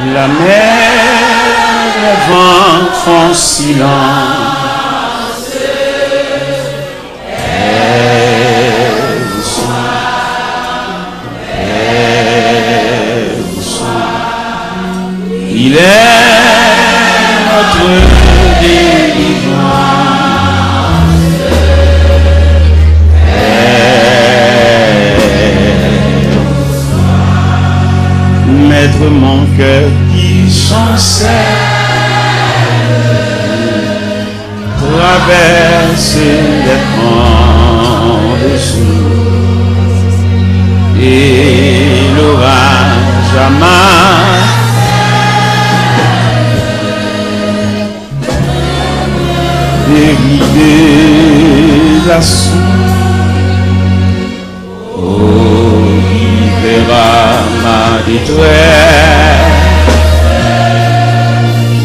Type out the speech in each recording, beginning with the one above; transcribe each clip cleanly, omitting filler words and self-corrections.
La mer, les vents font silence. Il est notre délivrance. Maître, mon cœur qui chancelle traverse les grands jours et l'orage amarre. Des assauts, oh, il verra ma détresse,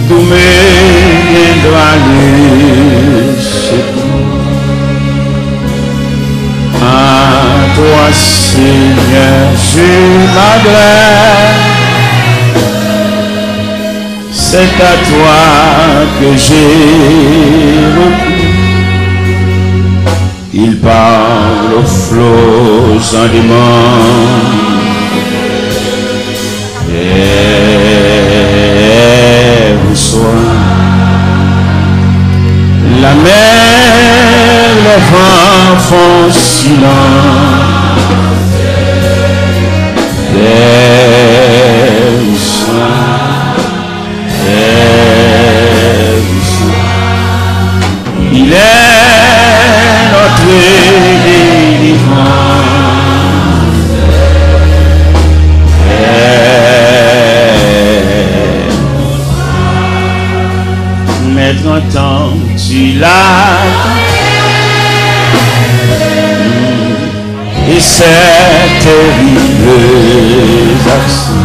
d'où me viendra le secours. À toi, Seigneur, je m'adresse. C'est à toi que j'ai recours. Il parle aux flots en démon. Et vous soyez la mer, les vents font silence. Et vous soyez il est notre délivrance. Maître, entends-tu et cette terrible action?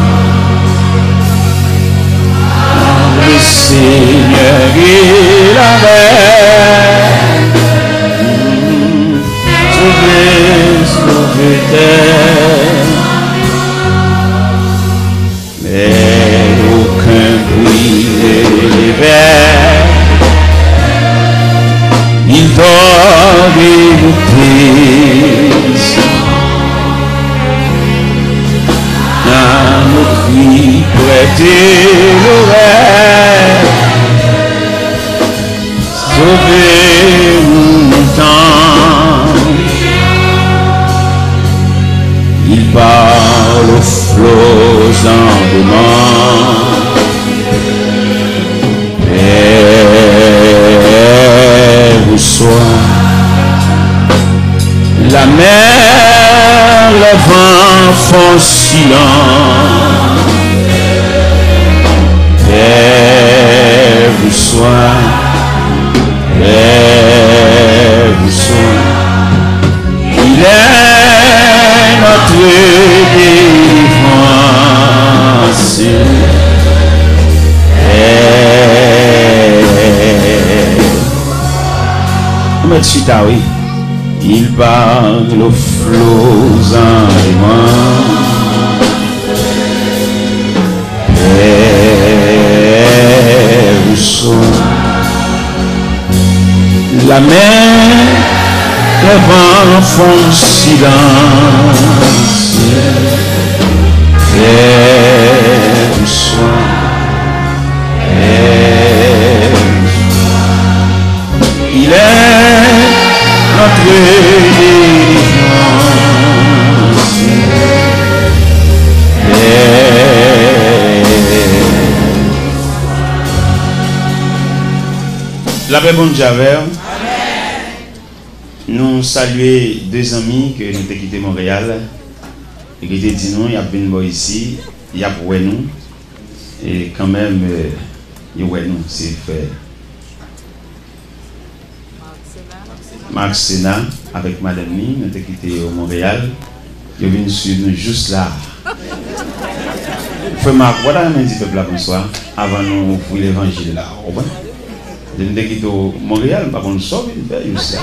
Le Seigneur il avait sauvé terre, mais aucun bruit n'élevait. Il doit dégoûter un cri prêter l'oreille. Sauvez-nous longtemps. Il parle aux flots en démon. Et vous soyez la mer, les vents font silence. Et vous soyez, il est notre délivrance. Oui. Il parle aux flots en démon. Et vous soyez la mer, les vents font silence. Et vous soyez, il est notre délivrance. La paix bonne Javer. Nous saluons deux amis que nous avons quitté Montréal et qui ont dit nous, il y a venu ici, il y a pour nous et quand même il y a nous, c'est fait. Marc Sénat avec Madame Ni, nous avons quitté au Montréal, il est venu suivre nous juste là. Frère Marc, voilà un petit peuple là bonsoir, avant nous pour l'évangile là. Je ne quitté au Montréal, pas qu'on sauve une belle juste là.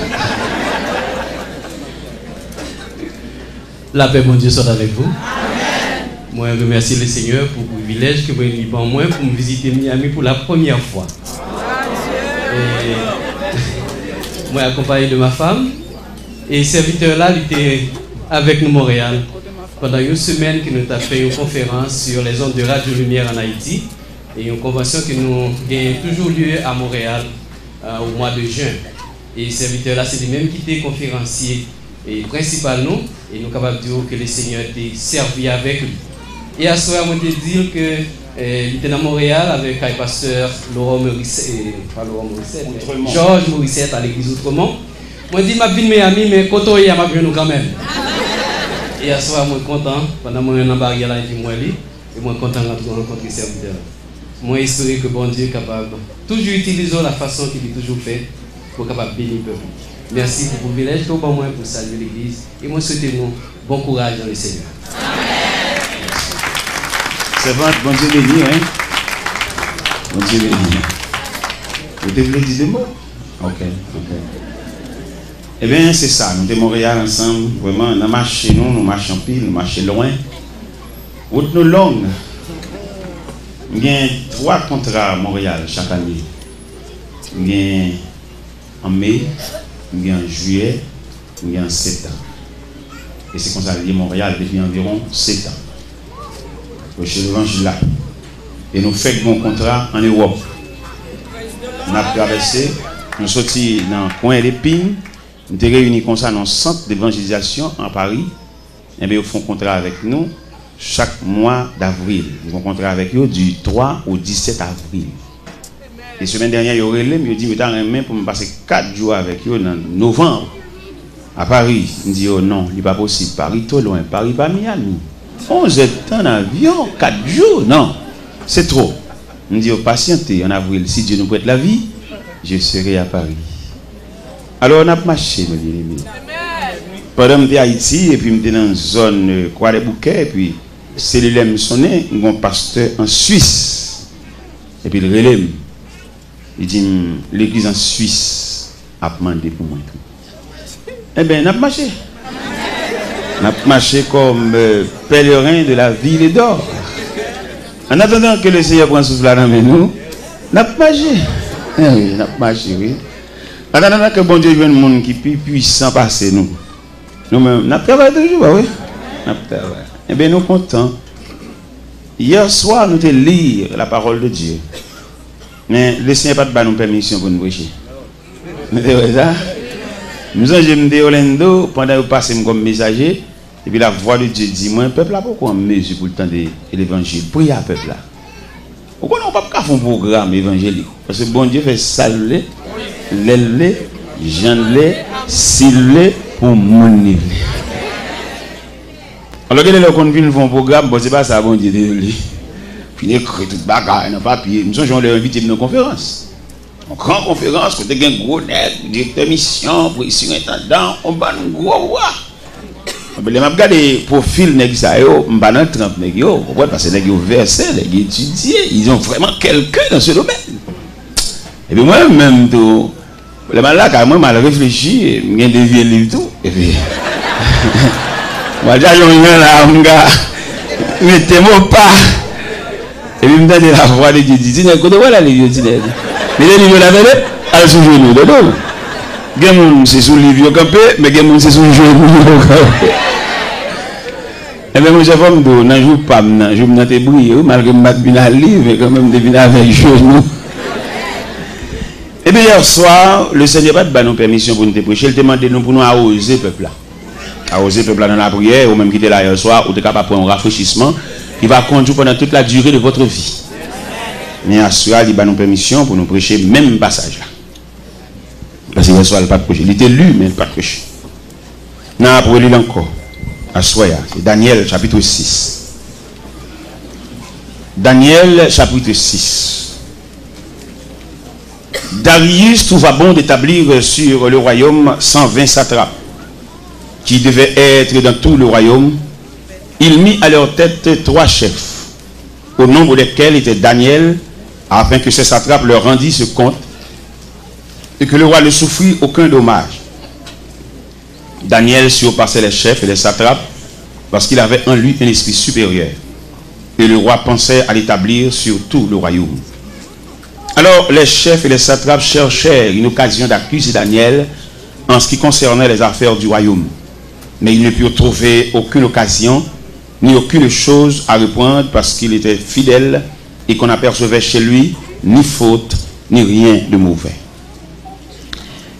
La paix, mon Dieu, soit avec vous. Amen. Moi, je remercie le Seigneur pour le privilège que vous avez pour moi pour me visiter Miami pour la première fois. Et moi, accompagné de ma femme. Et ce serviteur-là, il était avec nous à Montréal pendant une semaine que nous avons fait une conférence sur les ondes de Radio Lumière en Haïti. Et une convention qui nous gagne toujours lieu à Montréal au mois de juin. Et ce serviteur-là, c'est lui-même qui était conférencier et principal nous. Et nous sommes capables de dire que le Seigneur était servi avec lui. Et à ce moment, je veux dire que il était à Montréal avec le pasteur Georges Morissette à l'église Outremont. Moi, je dis, je suis venu à Miami, mais quand on est à nous quand même. Et à ce moment, je suis content. Pendant que je suis en barrière, je suis content de rencontrer ce serviteur. Moi, j'espère que bon Dieu est capable toujours utiliser la façon qu'il a toujours fait pour capable bénir le peuple. Merci pour le privilège que vous avez pour saluer l'église. Et moi, souhaitez-nous bon courage dans le Seigneur. C'est vrai, bon Dieu béni, hein? Bon Dieu béni. Vous devez dire des mots? Ok. Eh bien, c'est ça. Nous sommes à Montréal ensemble. Vraiment, nous marchons, nous marchons pile, nous marchons loin. Route nous longue. Il y a 3 contrats à Montréal chaque année. Il y a en mai, il y a en juillet, il y a en septembre. Et c'est comme ça que Montréal depuis environ 7 ans. Chez l'Évangile là. Et nous faisons un contrat en Europe. On a traversé, nous sommes sortis dans le coin d'Épines, nous sommes réunis comme ça dans le centre d'évangélisation en Paris. Et bien, ils font un contrat avec nous chaque mois d'avril. Ils font un contrat avec eux du 3 au 17 avril. Et la semaine dernière, ils ont relé, ils ont dit, mais un main pour me passer 4 jours avec eux en novembre à Paris. Ils dit, oh non, il n'est pas possible. Paris, trop loin. Paris, pas Miami. 11 temps en avion, 4 jours, non, c'est trop. On dit, patientez en avril, si Dieu nous prête la vie, je serai à Paris. Alors on a marché, mes bien-aimés. Pendant que j'étais à Haïti, et puis j'étais dans une zone Croix-des-Bouquets, et puis cellulaire me sonnait, un pasteur en Suisse. Et puis le relais, il dit, l'église en Suisse a demandé pour moi. Eh bien, on a marché. On a marché comme pèlerin de la ville d'or. En attendant que le Seigneur prenne souffle dans nous, on a marché. Oui, on a marché, oui. En attendant que bon Dieu vienne un monde qui est plus puissant passer nous. Nous-mêmes, on a travaillé toujours, oui. On a travaillé. Eh bien, nous sommes contents. Hier soir, nous avons lu la parole de Dieu. Mais le Seigneur n'a pas de permission pour nous prêcher. Vous savez ça? Nous avons dit Orlando pendant que vous passez comme messager. Et puis la voix de Dieu dit, moi, un peuple là, pourquoi on mesure pour le temps de l'évangile? Priez à peuple là. Pourquoi on n'a pas faire un programme évangélique? Parce que bon Dieu fait saluer, l'élever, j'enlever, s'il pour mon niveau. Alors que les gens qui font un programme, bon, c'est pas ça, bon Dieu, désolé. Puis ils écrivent tout bagarre, dans papier. Nous sommes invités dans une conférence. En grande conférence, quand il y a un gros net, directeur mission, président intendant, on va nous gros. Je vais regarder le profil de ça, je vais pas dans 30 nègres, parce que les versés, les étudiés, ils ont vraiment quelqu'un dans ce domaine. Et puis moi-même, le mal là, moi, mal réfléchi, je viens de vieux livres tout. Et puis, moi, j'ai un là, mon gars, mettez-moi pas. Et puis, je me donne la voix de Dieu, je dis, écoute, voilà les vieux, mais les livres là, elles sont genoux de dos. Quelqu'un c'est sous le livre campé, mais quelqu'un c'est sous le genou campé. Et bien, moi, j'ai fait un jour pas, je me suis brillé, malgré que je suis bien livre, mais quand même, je suis avec genou. Et bien, hier soir, le Seigneur n'a pas de permission pour nous prêcher, il demande nous pour nous arroser le peuple là. Arroser le peuple là dans la prière, ou même quitter là hier soir, ou être capable de prendre un rafraîchissement, il va conduire pendant toute la durée de votre vie. Mais hier soir, il a nous permission pour nous prêcher même passage là. Parce que hier soir, il n'a pas prêché. Il était lu, mais il n'a pas prêché. Non, pour lire encore. À Soya, c'est Daniel chapitre 6. Daniel chapitre 6. Darius trouva bon d'établir sur le royaume 120 satrapes qui devaient être dans tout le royaume. Il mit à leur tête 3 chefs, au nombre desquels était Daniel, afin que ces satrapes leur rendissent ce compte et que le roi ne souffrit aucun dommage. Daniel surpassait les chefs et les satrapes parce qu'il avait en lui un esprit supérieur. et le roi pensait à l'établir sur tout le royaume. Alors les chefs et les satrapes cherchèrent une occasion d'accuser Daniel en ce qui concernait les affaires du royaume. Mais ils ne purent trouver aucune occasion, ni aucune chose à reprendre parce qu'il était fidèle et qu'on n'apercevait chez lui ni faute, ni rien de mauvais.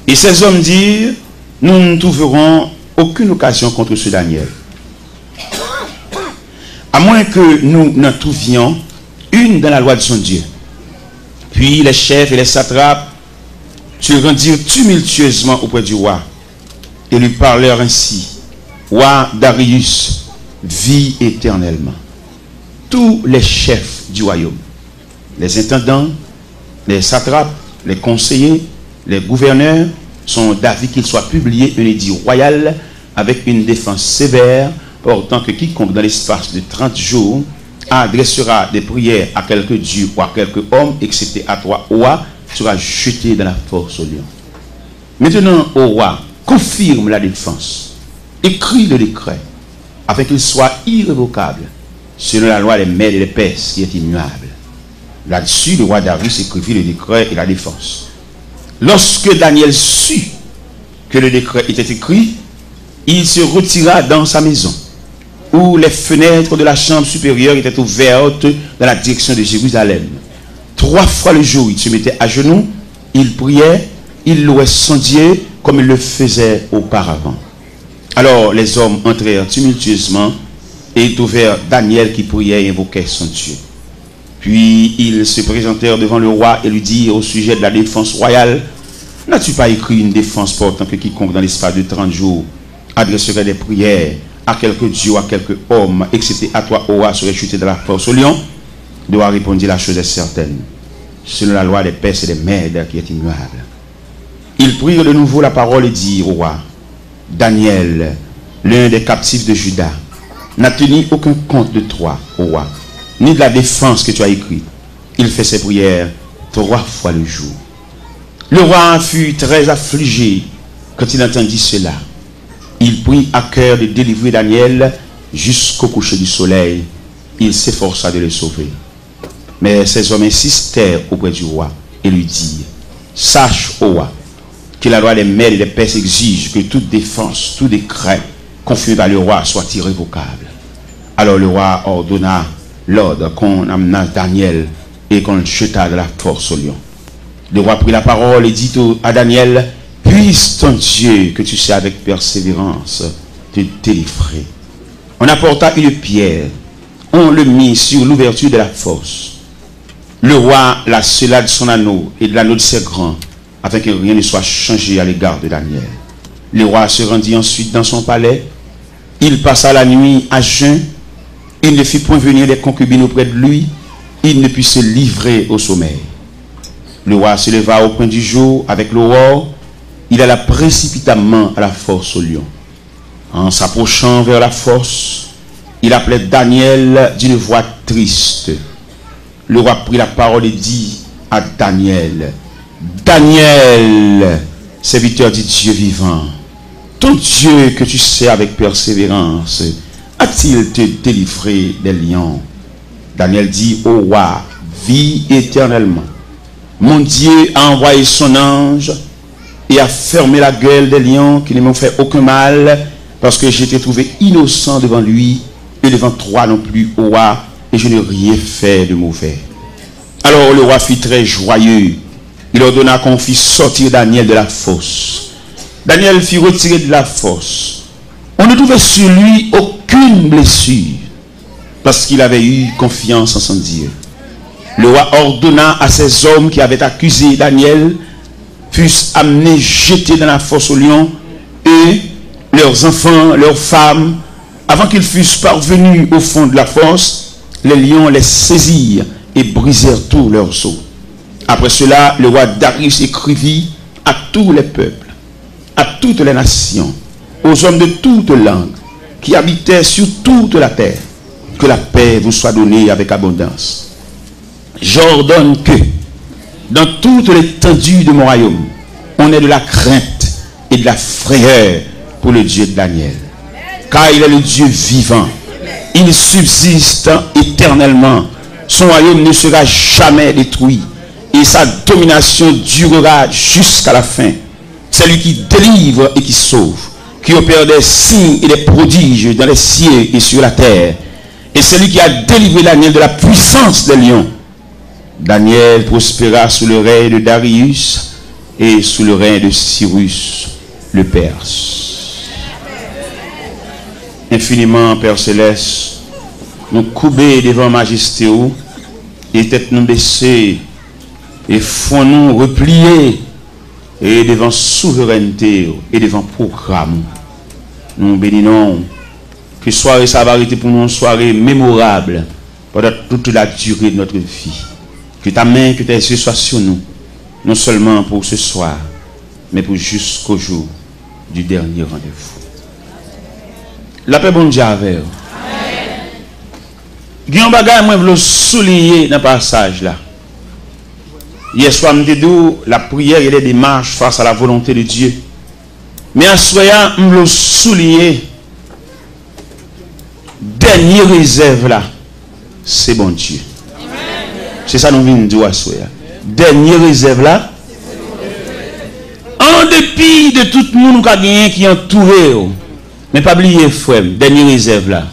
Et ces hommes dirent, nous ne trouverons aucune occasion contre ce Daniel, à moins que nous n'en trouvions une dans la loi de son Dieu. Puis les chefs et les satrapes se rendirent tumultueusement auprès du roi et lui parlèrent ainsi: Roi Darius, vis éternellement. Tous les chefs du royaume, les intendants, les satrapes, les conseillers, les gouverneurs sont d'avis qu'il soit publié un édit royal avec une défense sévère, portant que quiconque dans l'espace de 30 jours adressera des prières à quelque dieu ou à quelque homme, excepté à toi, roi, sera jeté dans la force au lion. Maintenant, au roi, confirme la défense, écrit le décret, afin qu'il soit irrévocable, selon la loi des Mèdes et des Perses qui est immuable. Là-dessus, le roi Darius écrivit le décret et la défense. Lorsque Daniel sut que le décret était écrit, il se retira dans sa maison, où les fenêtres de la chambre supérieure étaient ouvertes dans la direction de Jérusalem. 3 fois le jour, il se mettait à genoux, il priait, il louait son Dieu comme il le faisait auparavant. Alors les hommes entrèrent tumultueusement et trouvèrent Daniel qui priait et invoquait son Dieu. Puis ils se présentèrent devant le roi et lui dirent au sujet de la défense royale: n'as-tu pas écrit une défense portant que quiconque dans l'espace de 30 jours adresserait des prières à quelque dieu ou à quelque homme, excepté à toi, roi, serait chuté de la force au lion? Le roi répondit: la chose est certaine, selon la loi des Perses et des Mèdes qui est immuable. Ils prirent de nouveau la parole et dirent au roi: Daniel, l'un des captifs de Juda, n'a tenu aucun compte de toi, au roi, ni de la défense que tu as écrite. Il fait ses prières 3 fois le jour. Le roi fut très affligé quand il entendit cela. Il prit à cœur de délivrer Daniel jusqu'au coucher du soleil. Il s'efforça de le sauver. Mais ces hommes insistèrent auprès du roi et lui dirent: sache, ô roi, que la loi des Mèdes et des Perses exige que toute défense, tout décret confirmé par le roi soit irrévocable. Alors le roi ordonna l'ordre qu'on amena Daniel et qu'on le jeta de la force au lion. Le roi prit la parole et dit à Daniel: puisse ton Dieu, que tu sais avec persévérance, te délivrer. On apporta une pierre, on le mit sur l'ouverture de la fosse. Le roi la scella de son anneau et de l'anneau de ses grands, afin que rien ne soit changé à l'égard de Daniel. Le roi se rendit ensuite dans son palais. Il passa la nuit à jeun. Il ne fit point venir des concubines auprès de lui. Il ne put se livrer au sommeil. Le roi se leva au point du jour avec l'aurore. Il alla précipitamment à la fosse au lion. En s'approchant vers la fosse, il appelait Daniel d'une voix triste. Le roi prit la parole et dit à Daniel: Daniel, serviteur du Dieu vivant, ton Dieu que tu sais avec persévérance, a-t-il te délivré des lions? Daniel dit au roi: vis éternellement. Mon Dieu a envoyé son ange et a fermé la gueule des lions qui ne m'ont fait aucun mal, parce que j'étais trouvé innocent devant lui et devant toi non plus, ô roi, et je n'ai rien fait de mauvais. Alors le roi fut très joyeux. Il ordonna qu'on fît sortir Daniel de la fosse. Daniel fut retiré de la fosse. On ne trouvait sur lui aucune blessure, parce qu'il avait eu confiance en son Dieu. Le roi ordonna à ces hommes qui avaient accusé Daniel fussent amenés, jetés dans la fosse aux lions, et leurs enfants, leurs femmes, avant qu'ils fussent parvenus au fond de la fosse, les lions les saisirent et brisèrent tous leurs os. Après cela, le roi Darius écrivit à tous les peuples, à toutes les nations, aux hommes de toutes langues qui habitaient sur toute la terre, que la paix vous soit donnée avec abondance. J'ordonne que, dans toute l'étendue de mon royaume, on ait de la crainte et de la frayeur pour le Dieu de Daniel. Car il est le Dieu vivant, il subsiste éternellement. Son royaume ne sera jamais détruit et sa domination durera jusqu'à la fin. C'est lui qui délivre et qui sauve, qui opère des signes et des prodiges dans les cieux et sur la terre. Et c'est lui qui a délivré Daniel de la puissance des lions. Daniel prospéra sous le règne de Darius et sous le règne de Cyrus le Perse. Infiniment, Père Céleste, nous couper devant majesté et tête nous baisser et font nous replier et devant souveraineté et devant programme. Nous bénissons que soirée ça va arrêter pour nous une soirée mémorable pendant toute la durée de notre vie. Que ta main, que tes yeux soient sur nous, non seulement pour ce soir, mais pour jusqu'au jour du dernier rendez-vous. La paix bon Dieu avec vous. Il y a un bagage que je veux souligner dans le passage là. Hier soir, je me dis la prière et les démarches face à la volonté de Dieu. Mais en soyant, je veux souligner dernière réserve là, c'est bon Dieu. C'est ça que nous venons de dire à soya. Dernière réserve là, en dépit de tout le monde qui est entouré, mais pas oublier frère, dernière réserve là.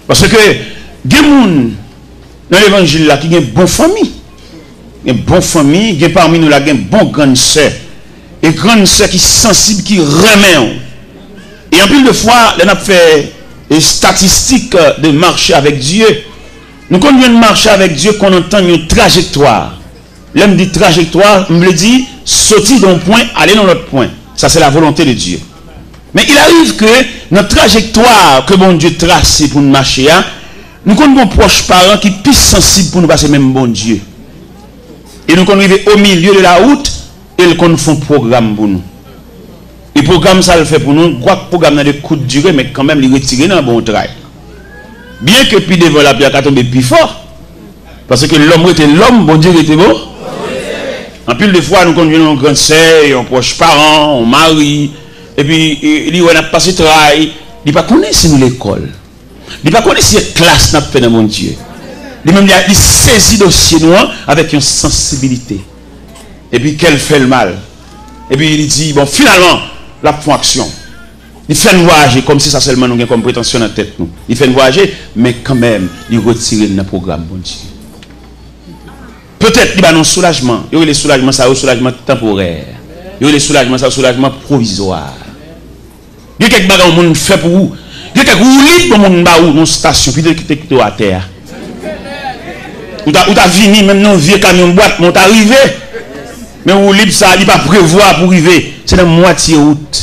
Parce que des gens dans l'évangile là qui ont une bonne famille. Une bonne famille, qui parmi nous là une bonne grande sœur. Et grande sœur qui sensible, qui remet. Et en plus de fois, on a fait des statistiques de marcher avec Dieu. Nous quand on vient de marcher avec Dieu, qu'on entend une trajectoire. L'homme dit trajectoire, on me le dit, sortir d'un point, aller dans l'autre point. Ça c'est la volonté de Dieu. Mais il arrive que notre trajectoire que bon Dieu trace pour nous marcher, nous connaissons proches parents qui sont plus sensibles pour nous passer même bon Dieu. Et nous connaissons au milieu de la route et ils font un programme pour nous. Et le programme ça le fait pour nous, quoi que le programme a des coups de durée, mais quand même il retire dans un bon travail. Bien que puis devant la pierre tombe plus fort. Parce que l'homme était l'homme, bon Dieu était beau. En pile de fois, nous connaissons un grand sœur, un proche parent, un mari. Et puis, il a passé le travail. Il n'a pas connu si nous l'école. Il n'a pas connu si la classe n'a pas fait dans mon Dieu. Il saisit le dossier noir avec une sensibilité. Et puis, qu'elle fait le mal. Et puis, il dit, bon, finalement, la font action. Il fait nous voyager comme si ça seulement nous avons comme prétention dans la tête. Nous. Il fait nous voyager, mais quand même, il retire le programme, bon Dieu. Peut-être qu'il y a un soulagement. Il y a le soulagement, ça, un soulagement temporaire. Il y a le soulagement, ça, un soulagement provisoire. Il y a quelques bagages que monde fait pour vous. Il y a quelques roulis pour monde dans une station, puis il y a à terre. Ou t'as fini, même dans un vieux camion boîte, mais t'as arrivé. Mais vous libre ça, il ne pas prévoir pour arriver. C'est la moitié route.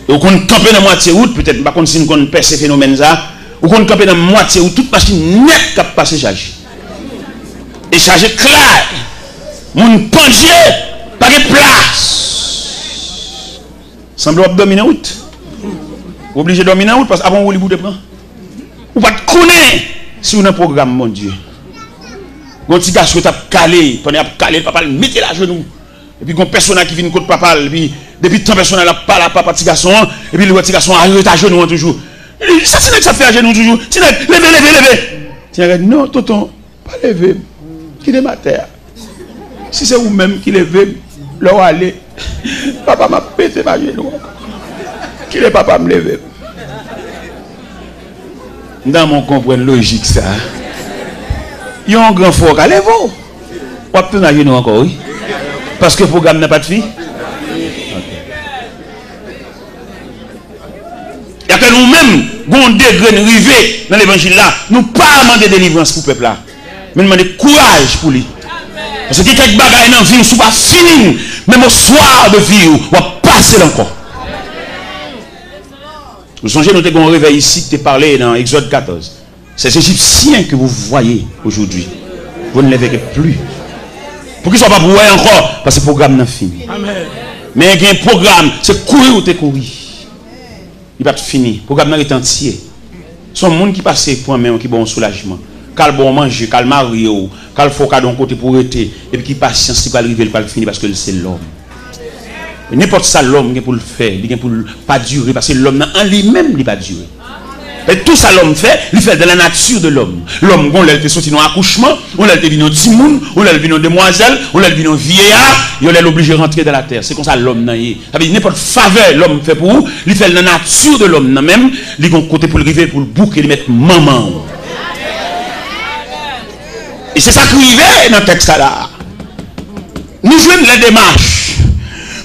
Et vous comptez camper dans la moitié route, peut-être, par contre, si nous connaissons ce phénomène là, vous comptez camper dans la moitié route, toute machine nette qui a passé chargée. Et chargé clair. Mon pendier, pas de place. Semble dominer la route. Obligé de dominer la route parce qu'avant vous voulez prendre. Vous ne pouvez pas connaître si vous avez un programme, mon Dieu. Quand petit garçon qui a calé, pendant qu'il a calé, le papa le mettait la genou. Et puis, il y a une personne qui vient contre papa, et puis, depuis tant de personnes qui parlent à papa, petit garçon, et puis le petit garçon arrive à genoux toujours. Il dit, ça c'est que ça fait à genoux toujours. C'est levez. Tiens, non, tonton, pas lever. Qui est ma terre. Si c'est vous-même qui levez, là où aller, papa m'a pété ma genou. Qui est papa me lever. Dans mon comprendre logique, ça. Il y a un grand fort à lever. Vous avez un genou encore, oui. Parce que le programme n'a pas de fille. Il y a que nous-mêmes, nous degré de river dans l'évangile là, nous pas demander délivrance pour le peuple là. Mais nous demander courage pour lui. Parce que quelques bagages dans la vie, ne pas fini. Même au soir de vie, on va passer encore. Vous songez, nous avons un réveil ici, tu as parlé dans Exode 14. C'est ces Égyptiens que vous voyez aujourd'hui. Vous ne les verrez plus. Pour qu'ils ne soient pas pour encore, parce que le programme n'a fini. Amen. Mais il y a un programme, c'est courir ou te courir. Il va pas fini. Le programme est entier. Ce monde qui passe pour un qui bon soulagement. Quand bon manger, quand marié, quand faut qu'à d'un côté pour être, et puis qui patience, qui va arriver, il va finir parce que c'est l'homme. N'importe ça l'homme pour le faire, il pour pas durer parce que l'homme en lui-même il pas durer. Et tout ça l'homme fait, il fait de la nature de l'homme. L'homme on l'a fait sortir dans accouchement, on l'a vu dans timoun, on l'a vu dans demoiselle, on l'a vu dans vieillard, il est obligé de rentrer dans la terre. C'est comme ça l'homme n'a y. Ça veut dire n'importe faveur l'homme fait pour vous, il fait de la nature de l'homme même, il a côté pour le river pour le bouc et le mettre maman. Et c'est ça qui arrive dans le texte là. Nous jouons la démarche.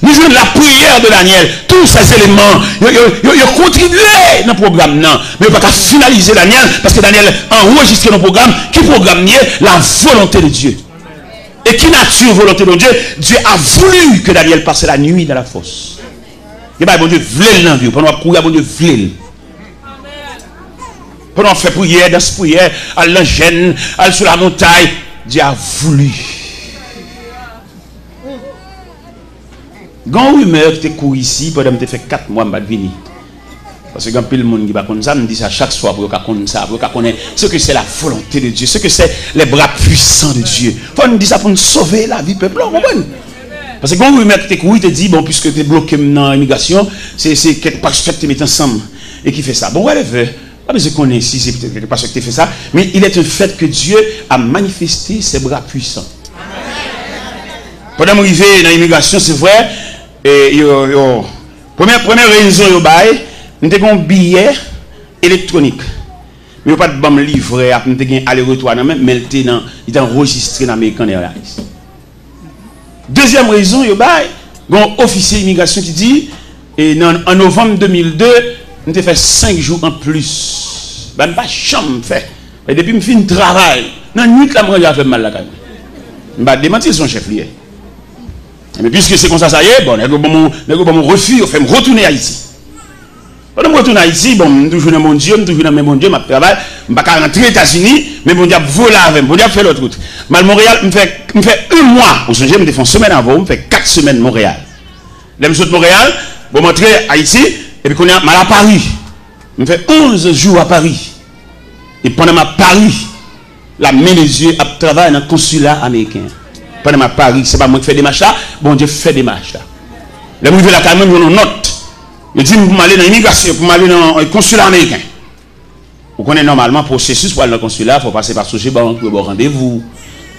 Nous jouons la prière de Daniel. Tous ces éléments, ils ont contribué dans le programme. Non. Mais il ne faut pas finaliser Daniel parce que Daniel a enregistré dans le programme qui programme la volonté de Dieu. Et qui nature volonté de Dieu? Dieu a voulu que Daniel passe la nuit dans la fosse. Et bien, bon Dieu voulait dans la vie. Pendant qu'on bon Dieu voulait. Pendant qu'on fait prière, dans cette prière, à l'engène, à sur la montagne, Dieu a voulu. Quand rumeur qui te court ici, pendant que tu fait 4 mois, je vais venir. Parce que quand le monde qui va connaître ça, me dit ça chaque soir pour connaître ça, pour connaître ce que c'est la volonté de Dieu, ce que c'est les bras puissants de Dieu. Il faut nous dire ça pour nous sauver la vie peuple. Parce que quand rumeur qui te court, il te dit, bon, puisque tu es bloqué dans l'immigration, c'est quelque part que tu mets ensemble et qui fait ça. Bon, ouais, pas besoin de connaître si c'est quelque part que tu fais ça, mais il est un fait que Dieu a manifesté ses bras puissants. Pendant que je suis dans l'immigration, c'est vrai. Et première raison, nous avons un billet électronique. Mais pas de bon livret, nous avons un aller-retour, mais il est enregistré dans l'American Airlines. Deuxième raison, il y a un officier d'immigration qui dit, en novembre 2002, nous avons fait 5 jours en plus. Je n'ai pas de chambre fait. Et depuis que je finis le travail, dans la nuit, je vais faire mal la caille. Je vais démentir son chef lié. Mais puisque c'est comme ça, ça y est, bon, mon refus, fait me retourner à Haïti. Quand je retourne à Haïti, bon, je toujours dans mon Dieu, je toujours dans mon Dieu, je travaille, je ne vais pas rentrer aux États-Unis, mais mon Dieu voler avec moi, mon Dieu fait l'autre route. Mal Montréal, me fait 1 mois, vous savez, je me fais une semaine avant, je me fais 4 semaines Montréal. Là, je suis de Montréal, je rentre à Haïti, et puis quand on est mal à Paris, je me fais 11 jours à Paris. Et pendant ma Paris, la main des yeux, je travaille dans le consulat américain. Pendant ma Paris, c'est pas moi qui fais des marches là, bon Dieu fait des marches là. Là, je vais là quand même, je note. Je dis, pour m'aller dans l'immigration, pour m'aller dans le consulat américain. Vous connaissez normalement le processus pour aller dans le consulat, il faut passer par Soje Bank, pour avoir rendez-vous.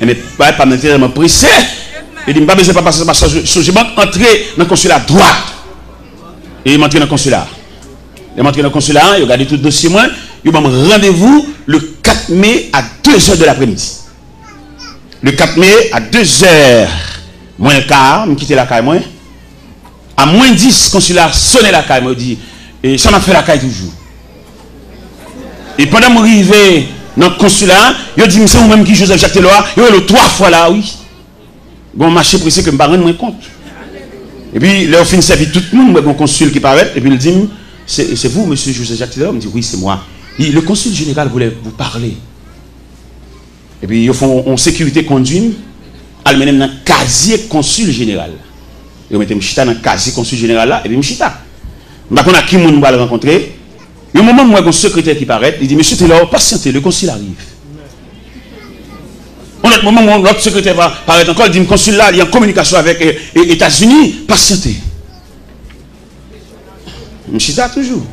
Mais pas me presser. Il dit, pas besoin de passer par Soje Bank, entrer dans le consulat droite. Et il m'entre dans le consulat. Il m'entre dans le consulat, il regarde tout le dossier, moi, il m'a rendez-vous le 4 mai à 2h de l'après-midi. Le 4 mai à 2h moins le quart, je quitte la caille moi. À moins 10, consulat sonne la caille, me dit, et ça m'a fait la caille toujours. Et pendant que je suis arrivé dans le consulat, il dit, c'est vous-même qui Joseph Jacques Teloa, il est 3 fois là, oui. Bon, marché pressé que je ne me rends moins compte. Et puis, là, au fin de servir tout le monde, mon consul qui paraît, et puis il dit, c'est vous, monsieur Joseph Jacques Teloa? Il me dit, oui, c'est moi. Le consul général voulait vous parler. Et puis, ils font en sécurité conduite, ils mettent dans le casier consul général. Ils mettent Mchita dans le casier consul général là, et puis Mchita. Je ne sais pas qui on va le rencontrer. Il y a un moment où il y a un secrétaire qui paraît, il dit, monsieur Taylor, patientez, le consul arrive. Un autre moment où l'autre secrétaire va paraître encore, il dit, le consul là, il est en communication avec les États-Unis, patientez. Mchita toujours.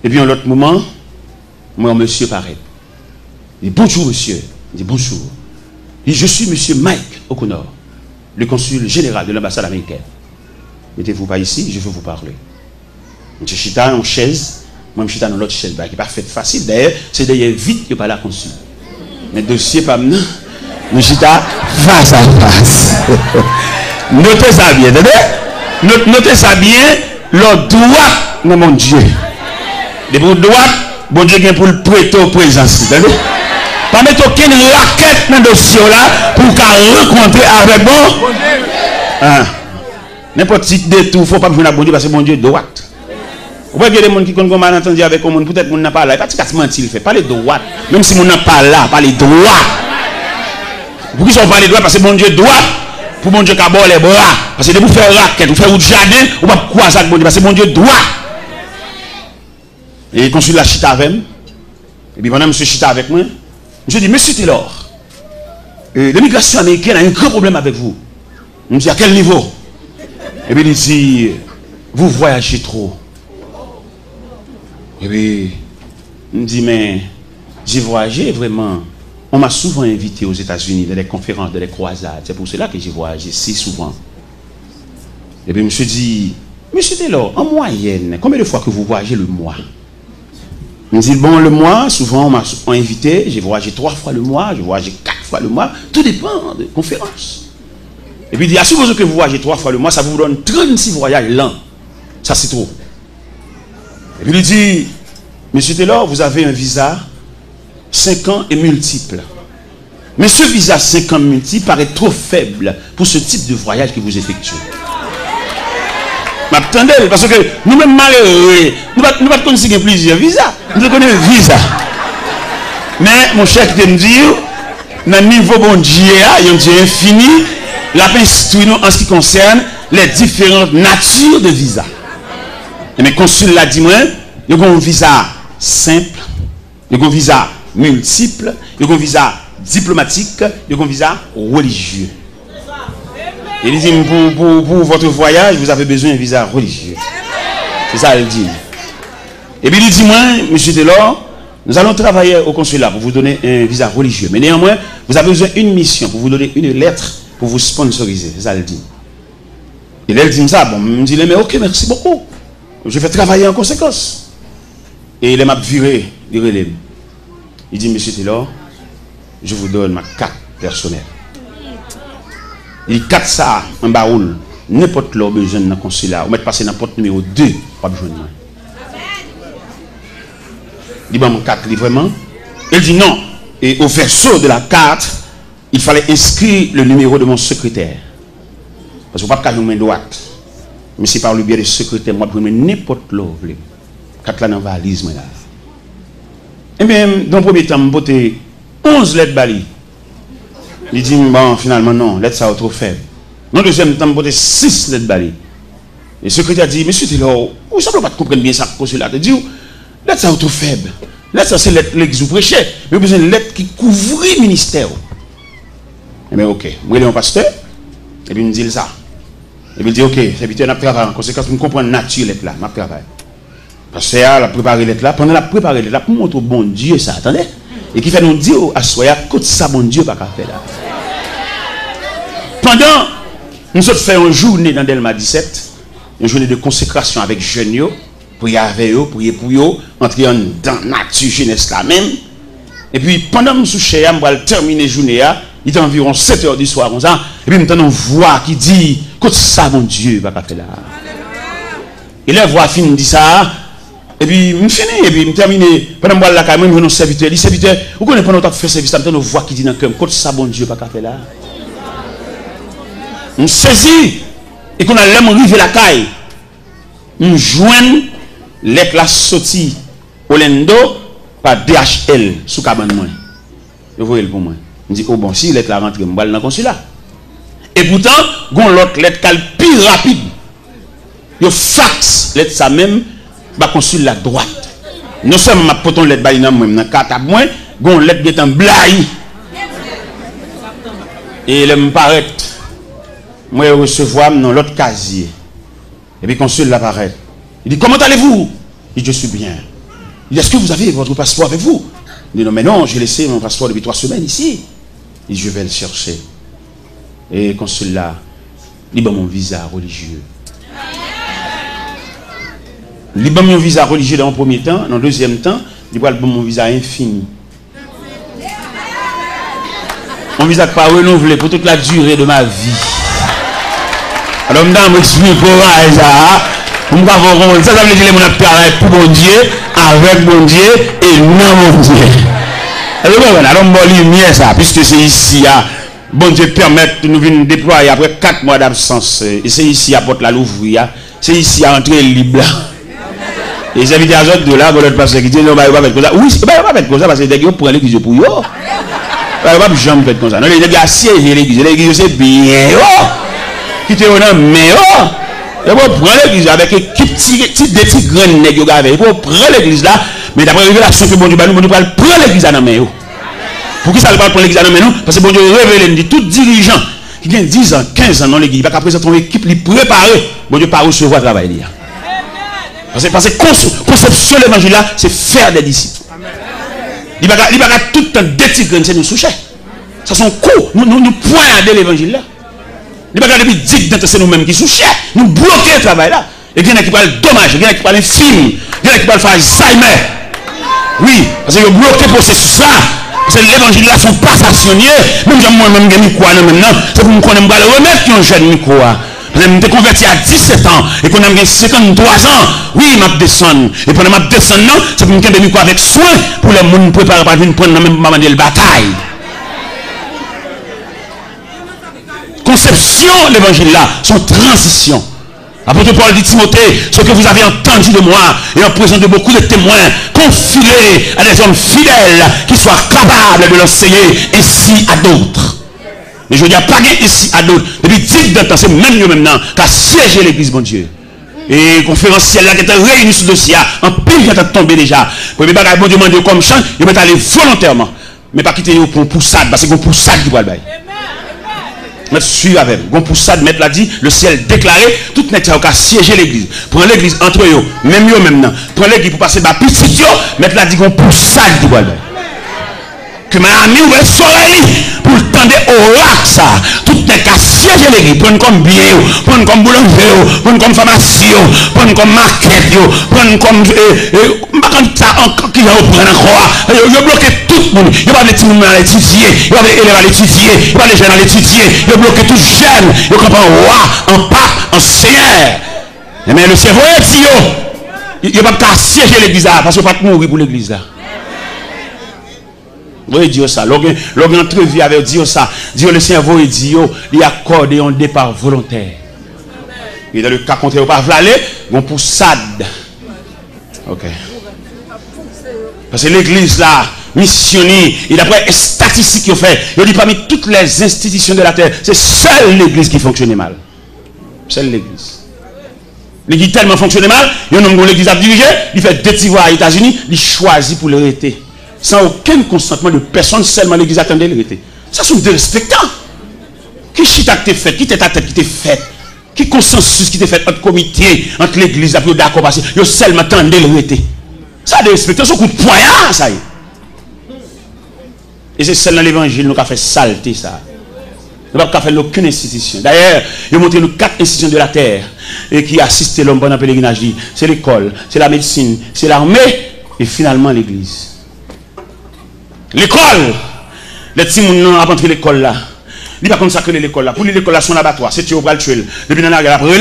Et puis, à un autre moment, moi, monsieur paraît. Il dit, bonjour monsieur. Il dit, bonjour. Il dit, je suis monsieur Mike O'Connor, le consul général de l'ambassade américaine. Mettez-vous pas ici, je veux vous parler. Monsieur Chita en chaise, moi je suis dans l'autre chaise, qui n'est pas fait facile. D'ailleurs, c'est d'ailleurs vite que par la consul. Mais le dossier pas maintenant, monsieur Chita face à face. Notez ça bien, notez ça bien, le droit dans mon Dieu. Les bons droits, bon Dieu vient pour le prêter au présence. Pas mettre aucune raquette dans le dossier là pour qu'elle rencontre avec bon. N'importe qui détour, il ne faut pas venir à bon Dieu parce que bon Dieu est droit. Vous voyez des gens qui ont malentendu avec le monde, peut-être qu'on n'a pas là. Pas de mentir, il fait pas les droits. Même si on n'a pas là, pas les droits. Pourquoi ils sont pas les droits? Parce que bon Dieu est droit. Pour bon Dieu qui a les bras. Parce que de vous faire raquette, vous faire un jardin, vous ne pouvez pas croiser avec bon Dieu parce que bon Dieu est droit. Et il consulte la chita avec moi. Et puis pendant que monsieur chita avec moi, je dis, monsieur Taylor, l'immigration américaine a un grand problème avec vous. Je me dis, à quel niveau? Et puis il dit, vous voyagez trop. Et puis, il me dit, mais j'ai voyagé vraiment. On m'a souvent invité aux États-Unis dans des conférences, dans des croisades. C'est pour cela que j'ai voyagé si souvent. Et puis, je me suis dit, monsieur Taylor, en moyenne, combien de fois que vous voyagez le mois? Il me dit, bon, le mois, souvent, on m'a invité, j'ai voyagé 3 fois le mois, j'ai voyagé 4 fois le mois, tout dépend des conférences. Et puis, il dit, à supposer que vous voyagez 3 fois le mois, ça vous donne 36 voyages l'an. Ça, c'est trop. Et puis, il dit, monsieur Taylor, vous avez un visa 5 ans et multiple. Mais ce visa 5 ans multiple paraît trop faible pour ce type de voyage que vous effectuez. M'attendez, parce que nous-mêmes malheureux, nous ne pas connaître plusieurs visas. Nous connaissons un visa. Mais mon cher qui me dit, dans le niveau bon Dieu, il y a un Dieu infini, la paix instruit nous en ce qui concerne les différentes natures de visa. Et mes consuls l'a dit moi, il y a un visa simple, il y a un visa multiple, il y a un visa diplomatique, il y a un visa religieux. Il dit, pour votre voyage, vous avez besoin d'un visa religieux. C'est ça, il dit. Et puis il dit, moi, monsieur Taylor, nous allons travailler au consulat pour vous donner un visa religieux. Mais néanmoins, vous avez besoin d'une mission pour vous donner une lettre pour vous sponsoriser. C'est ça, il dit. Et là, il dit ça, bon, il me dit, mais ok, merci beaucoup. Je vais travailler en conséquence. Et il m'a viré, il relève. Il dit, monsieur Taylor, je vous donne ma carte personnelle. Il dit 4 ça en baoul. N'importe l'heure besoin dans le consulat. Ou mettre passer dans la porte numéro 2. Pas besoin de moi. Il dit mon carte vraiment. Il dit non. Et au verso de la carte, il fallait inscrire le numéro de mon secrétaire. Parce que vous ne pouvez pas nous main droite. Mais c'est par le biais du secrétaire, moi je peux n'importe l'heure. 4 là dans la valise. Et bien, dans le premier temps, je vais 11 lettres bali. Il dit, bon, finalement, non, lettre ça est trop faible. Dans le deuxième temps, je 6 lettres balais. Et le secrétaire dit, monsieur Taylor, vous ne savez pas comprendre bien ça, consulat. Il dit, lettre ça est trop faible. Lettre ça, c'est l'église vous prêchez. Mais vous avez besoin d'une lettre qui couvre le ministère. Eh bien, ok. Moi, il est un pasteur. Et puis, il me dit ça. Et puis, il dit, ok, serviteur, on travaille en conséquence, pour comprendre la nature de lettre là. Je travaille. Pasteur, a préparé lettre là. Pendant la préparé lettre là, pour montrer au bon Dieu ça, attendez. Et qui fait nous dire à Soya, côté ça, mon Dieu, pas qu'à faire là. Pendant, nous avons fait une journée dans Delma 17, une journée de consécration avec jeunes, prier avec eux, prier pour eux, entrer dans la nature jeunesse là même. Et puis, pendant que nous sommes allons terminer la journée, il est environ 7 h du soir, comme ça, et puis nous avons une voix qui dit, côté ça, mon Dieu, pas qu'à faire là. Et la voix finit dit ça. Et puis, je finis, et puis, je termine. Pendant que je suis là, je suis un serviteur. Les serviteurs, vous connaissez pendant que je fais service, je une voix qui dit dans le cœur, côté ça, bon Dieu, pas qu'à faire là. Je saisis, et qu'on a l'air arrivé la caille. Je joigne lettre la sortie au Lendo par DHL sous cabane moi. Vous voyez pour moi. Je dis, oh bon, si lettre la rentre, je vais dans le consulat. Et pourtant, gon l'autre lettre qui est plus rapide. Je fax lettre ça même. Ba consul la droite. Non seulement ma poton lettre ba nan moi dans carte à moi, gon lettre qui est en blaye. Et il me paraît moi recevoir dans l'autre casier. Et puis consul l'apparaît. Il dit comment allez-vous? Il dit je suis bien. Il dit est-ce que vous avez votre passeport avec vous? Il dit non mais non, j'ai laissé mon passeport depuis 3 semaines ici. Il dit je vais le chercher. Et consul là, il dit mon visa religieux. Il donne mon visa religieux dans le premier temps, dans le deuxième temps, il donne mon visa infini. Mon visa pas renouvelé pour toute la durée de ma vie. Alors, je vais expliquer pour ça. Ça veut dire que je travaille pour mon Dieu, avec mon Dieu et non mon Dieu. Alors, je lumière ça, puisque c'est ici, bon Dieu permet de nous venir déployer après 4 mois d'absence. Et c'est ici à Porte la Louvre, c'est ici à entrer libre. Et les invités à autres de là, l'autre pasteur qui dit non, il va pas mettre comme ça. Oui, il va pas mettre comme ça parce que les gens prennent l'église pour eux. Il va pas jamais faire comme ça. Non, les gens assiégent l'église. L'église c'est bien. Qui te donne mais il va prendre l'église avec des petits grains nègres avec. Il va prendre l'église là, mais d'après révélation que bon Dieu nous va prendre l'église à la main. Pour qui ça va prendre l'église à la main nous? Parce que bon Dieu révèle dit tout dirigeant qui vient 10 ans, 15 ans dans l'église, il va présenter une équipe, il préparée, bon Dieu, pas recevoir le travail. Parce que conception de l'évangile là, c'est faire des disciples. Il va tout le temps détigrer, c'est nous soucher. Ça sont cours, nous pointer l'évangile là. Il va depuis 10 ans, c'est nous-mêmes qui souchons, nous bloquer le travail là. Et il y en a qui parlent dommage, il y en a qui parlent film, il y en a qui parlent faire Alzheimer. Oui, parce que vous bloquez pour ce ça. Parce que l'évangile là sont pas stationnés. Même si moi-même j'ai mis quoi maintenant, c'est pour me connaître le remettre qui ont jeune micro. Je me suis converti à 17 ans et qu'on a 53 ans. Oui, je descends. Et pendant que je descends, c'est pour me faire micro avec soin pour les gens préparer pour venir prendre même moment de bataille. Conception l'évangile là, son transition. Apôtre Paul dit Timothée, ce que vous avez entendu de moi et en présence de beaucoup de témoins, confiez à des hommes fidèles qui soient capables de l'enseigner ainsi à d'autres. Mais je ne dis pas ici à d'autres. Depuis 10 ans, c'est même nous maintenant qui a siégé l'église, bon Dieu. Et conférenciel là qui était réuni sur le dossier, en pile qui est tombé déjà. Pour les bagages, bon Dieu, demander comme chant, ils vont aller volontairement. Mais pas quitter pour poussade, parce que c'est pour poussade qui va le bail. Mettre suivre avec gon pour ça de mettre là dit le ciel déclaré tout net a siéger l'église prendre l'église entre eux même yo maintenant prendre l'église pour passer ba petit yo mettre là dit gon pour ça qui va que ma ami ou soleil pour tendre oracle ça tout net a siéger l'église prendre comme bien prendre comme boulanger prendre comme pharmacie prendre comme market prendre comme ça encore qui va prendre encore yo bloquer tout le monde il va les petits monde à l'étudier il va les élèves à l'étudier il va les jeunes à l'étudier il bloquer tout jeune il comprend roi en pape en seigneur mais le cerveau est si il va pas siéger l'église là parce qu'il va pas mourir pour l'église là. Oui, Dieu ça. Lorsqu'on entrevue avec Dieu ça, Dieu le cerveau il dit il accorde un départ volontaire. Et dans le cas contraire, pas aller, on poussade. OK. Parce que l'église là, missionnée, et d'après les statistiques qu'ils ont fait, il dit parmi toutes les institutions de la terre, c'est seule l'église qui fonctionnait mal. Seule l'église. L'église tellement fonctionnait mal, il y a un homme que l'église a dirigé, il fait des petits voix aux États-Unis, il choisit pour l'arrêter. Sans aucun consentement de personne, seulement l'église attendait l'arrêter. Ça, c'est des respectants. Qui chita qui t'est fait, qui t'est ta tête qui t'est fait, qui consensus qui t'est fait entre comité, entre l'église, après d'accord, parce que seulement attendait l'arrêter. Ça, des respectants, c'est un coup de poignard, ça y est. Et c'est celle dans l'évangile qui a fait saleté ça. Nous n'avons pas fait aucune institution. D'ailleurs, il a montré nous 4 institutions de la terre et qui assistent l'homme pendant le pèlerinage. C'est l'école, c'est la médecine, c'est l'armée et finalement l'église. L'école, les petits gens ont rentré l'école là. Il va consacrer l'école là. Pour lui, l'école là, son abattoir. C'est tu vas le tuer. Depuis dans la guerre, après,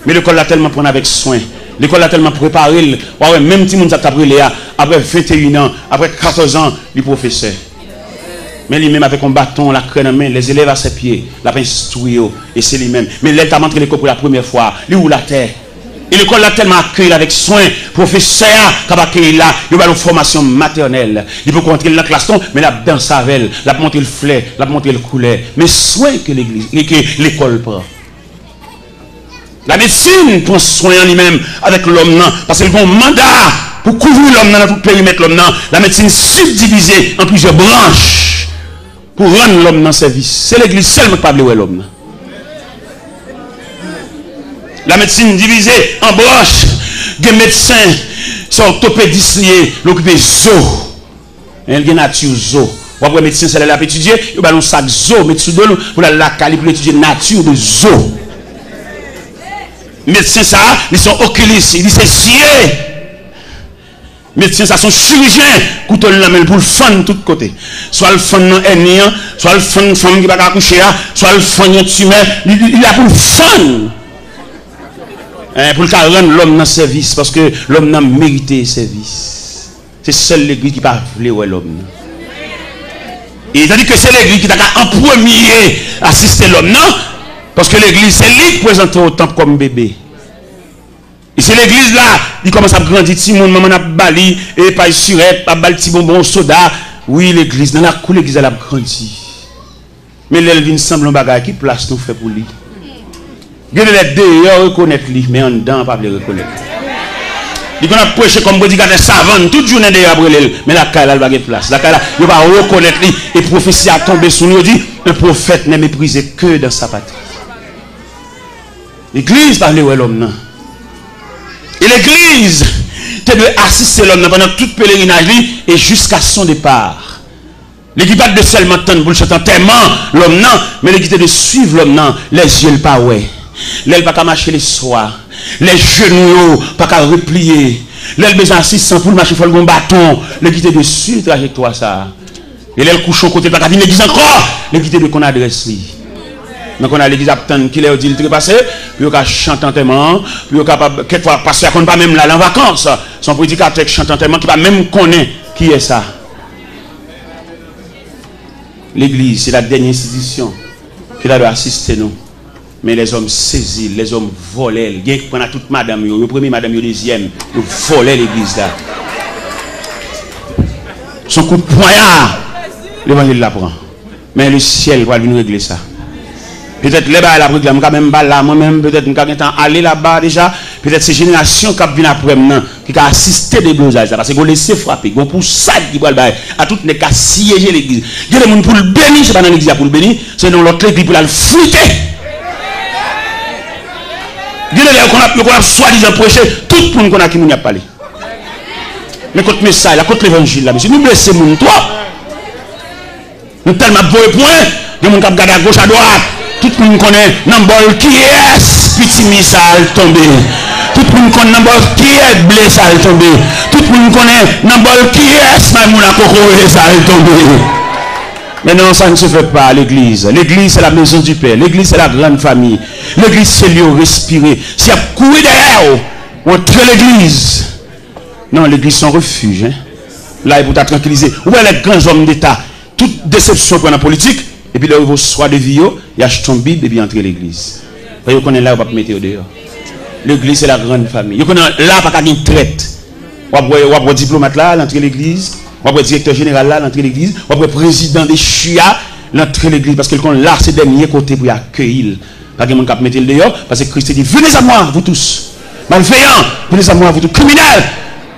mais l'école là tellement prendre avec soin. L'école là tellement préparé. Ouais, même si on a brûlé après 21 ans, après 14 ans, le professeur. Mais lui-même avec un bâton, la crème en main, les élèves à ses pieds, la instruit, et c'est lui-même. Mais l'état a montré l'école pour la première fois, lui ou la terre. Et l'école l'a tellement accueilli avec soin, professeur, qui a accueilli là, il a une formation maternelle. Il peut rentrer dans la classe, mais il a dansé avec elle, il a montré le fleur, il a montré le couleur. Mais soin que l'église, que l'école prend. La médecine prend soin en lui-même avec l'homme, parce qu'il a un mandat pour couvrir l'homme dans tout le périmètre l'homme. La médecine subdivisée en plusieurs branches pour rendre l'homme dans service. C'est l'église seulement qui parle de l'homme. La médecine divisée en branches. Des médecins sont orthopédistes liés, l'occupé zo. Il y a nature zo. Après médecin, c'est là pour étudier, il y a un sac zo, médecin de l'eau, pour la cali pour étudier nature de zo. Médecins ça, ils sont oculistes, ils disent c'est médecins ça sont chirurgiens, couteau la main pour le fan de tous côtés. Soit le fan dans hernie, soit le fan femme qui va accoucher, soit le fan tumeur, il a pour le fan. Pour le rendre l'homme dans le service, parce que l'homme n'a mérité service. C'est seule l'église qui va vouloir l'homme. Et il a dit que c'est l'église qui t'a en premier assister l'homme, non? Parce que l'église, c'est lui qui présente au temple comme bébé. Et c'est l'église là, il commence à grandir, si mon maman a bali, et pas surette, pas bali, petit bonbon, soda. Oui, l'église, dans la cour, l'église, elle a grandi. Mais elle vient semble un bagage qui place nous fait pour lui. Il y a les deux, reconnaître lui, mais en dedans, pas le reconnaître. Il a prêché comme prédicateur savant toute journée de après l'île. Mais la caille, elle va avoir place. La caille, il va reconnaître lui. Et prophétie a tombé sur lui. Il dit, un prophète n'est méprisé que dans sa patrie. L'église parle de l'homme. Et l'église, tu dois assister l'homme pendant toute pèlerinage et jusqu'à son départ. L'église pas de seulement attendre pour le chanter tellement l'homme non, mais l'église de suivre l'homme non, les yeux pas ouais. L'aile pas qu'à marcher les soirs. Les genoux pas qu'à replier. L'aile besoin assistant pour marcher, il faut le bon bâton. L'église de suivre trajectoire ça. Et l'aile couche au côté pas qu'à venir l'église encore. L'église de qu'on adresse lui. Donc on a l'église attend qu'il ait dit le passé, puis on a chanté tellement, puis on capable quelquefois passer à qu'on pas même là en vacances. Son prédicateur chante tellement qui pas même connaître qui est ça. L'église, c'est la dernière institution qui doit assister nous. Mais les hommes saisis, les hommes volaient. Ils prennent toute madame, le premier madame, le deuxième, ils volaient l'église là. Son coup de poignard, l'évangile l'apprend. Mais le ciel va venir régler ça. Peut-être les bas la réglé, même pas là, moi-même, peut-être nous avons aller là-bas déjà. Peut-être ces générations qui viennent après maintenant, qui ont assisté des blosages, parce qu'ils ont laissé frapper, ils ont pour ça qui va à toutes les cas siéger l'église. Il y a des gens pour le bénir, c'est pas dans l'église pour le bénir, c'est dans l'autre église pour le fouetter. Il y a des gens qui ont soi-disant prêché, tout le monde qui a parlé. Mais contre le message, contre l'évangile, là, monsieur, nous blessons les gens, toi. Nous tellement beau point, il y a des gens qui ont regardé à gauche, à droite. Tout le monde connaît Nambol qui est petit missile tombé. Tout le monde connaît Nambol qui est blessé tombé. Tout le monde connaît Nambol qui est Maïmouna Koko et tombé. Mais non, ça ne se fait pas à l'église. L'église, c'est la maison du Père. L'église, c'est la grande famille. L'église, c'est lieu où respirer. Si y a couru derrière, on entre l'église. Non, l'église, c'est un refuge. Hein? Là, il faut tranquilliser. Où est les grands hommes d'État? Toute déception pour la politique. Et puis là, il va soit de vie, il achète son Bible et puis entrer l'église. Vous connaissez là, vous ne pouvez pas mettre dehors. L'église, c'est la grande famille. Vous connaissez là, pas qu'à traite. Vous avez diplomate là, l'entrée l'église. Vous avez directeur général là, l'entrée l'église. Vous avez président des chia, l'entrée l'église. Parce que là, c'est le dernier côté pour accueillir. Pas que vous ne mettre dehors. Parce que Christ dit, venez à moi, vous tous. Malveillants, venez à moi, vous tous. Criminels,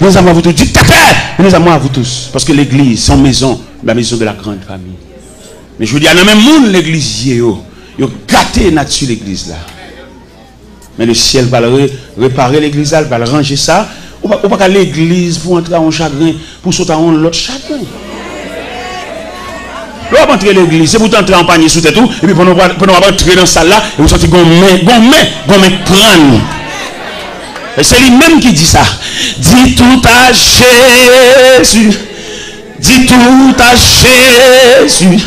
venez à moi, vous tous. Dictateurs, venez à moi, vous tous. Parce que l'église, son maison, la maison de la grande famille. Mais je vous dis, il y a même monde l'église, ils ont gâté nature l'église là. Mais le ciel va réparer l'église là, il va ranger ça. Ou pas l'église pour entrer en chagrin, pour sauter en l'autre chagrin. Là, on entrer l'église, c'est pour entrer en panier sous tête tout, et puis pour nous entrer dans la salle là, et vous sentez gommé crâne. Et c'est lui-même qui dit ça. Dis tout à Jésus. Dis tout à Jésus.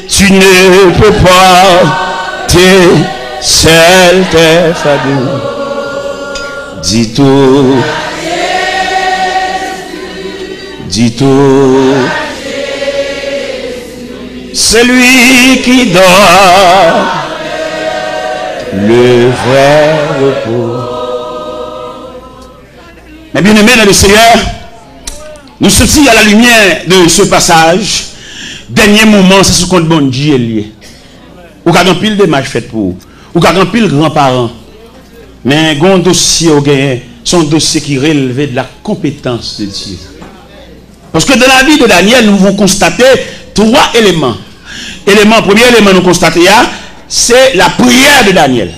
Tu ne peux pas te seul tes fardeaux. Dis tout. Dis tout. Celui qui donne le vrai repos. Mais bien aimé dans le Seigneur, nous sommes à la lumière de ce passage. Dernier moment, c'est ce qu'on bon Dieu est lié. Ou quand on pile de matchs fait pour ou quand on pile grands-parents. Mais un dossier au gain, son dossier qui relevait de la compétence de Dieu. Parce que dans la vie de Daniel, nous avons constaté 3 éléments. Premier élément nous constater, c'est la prière de Daniel.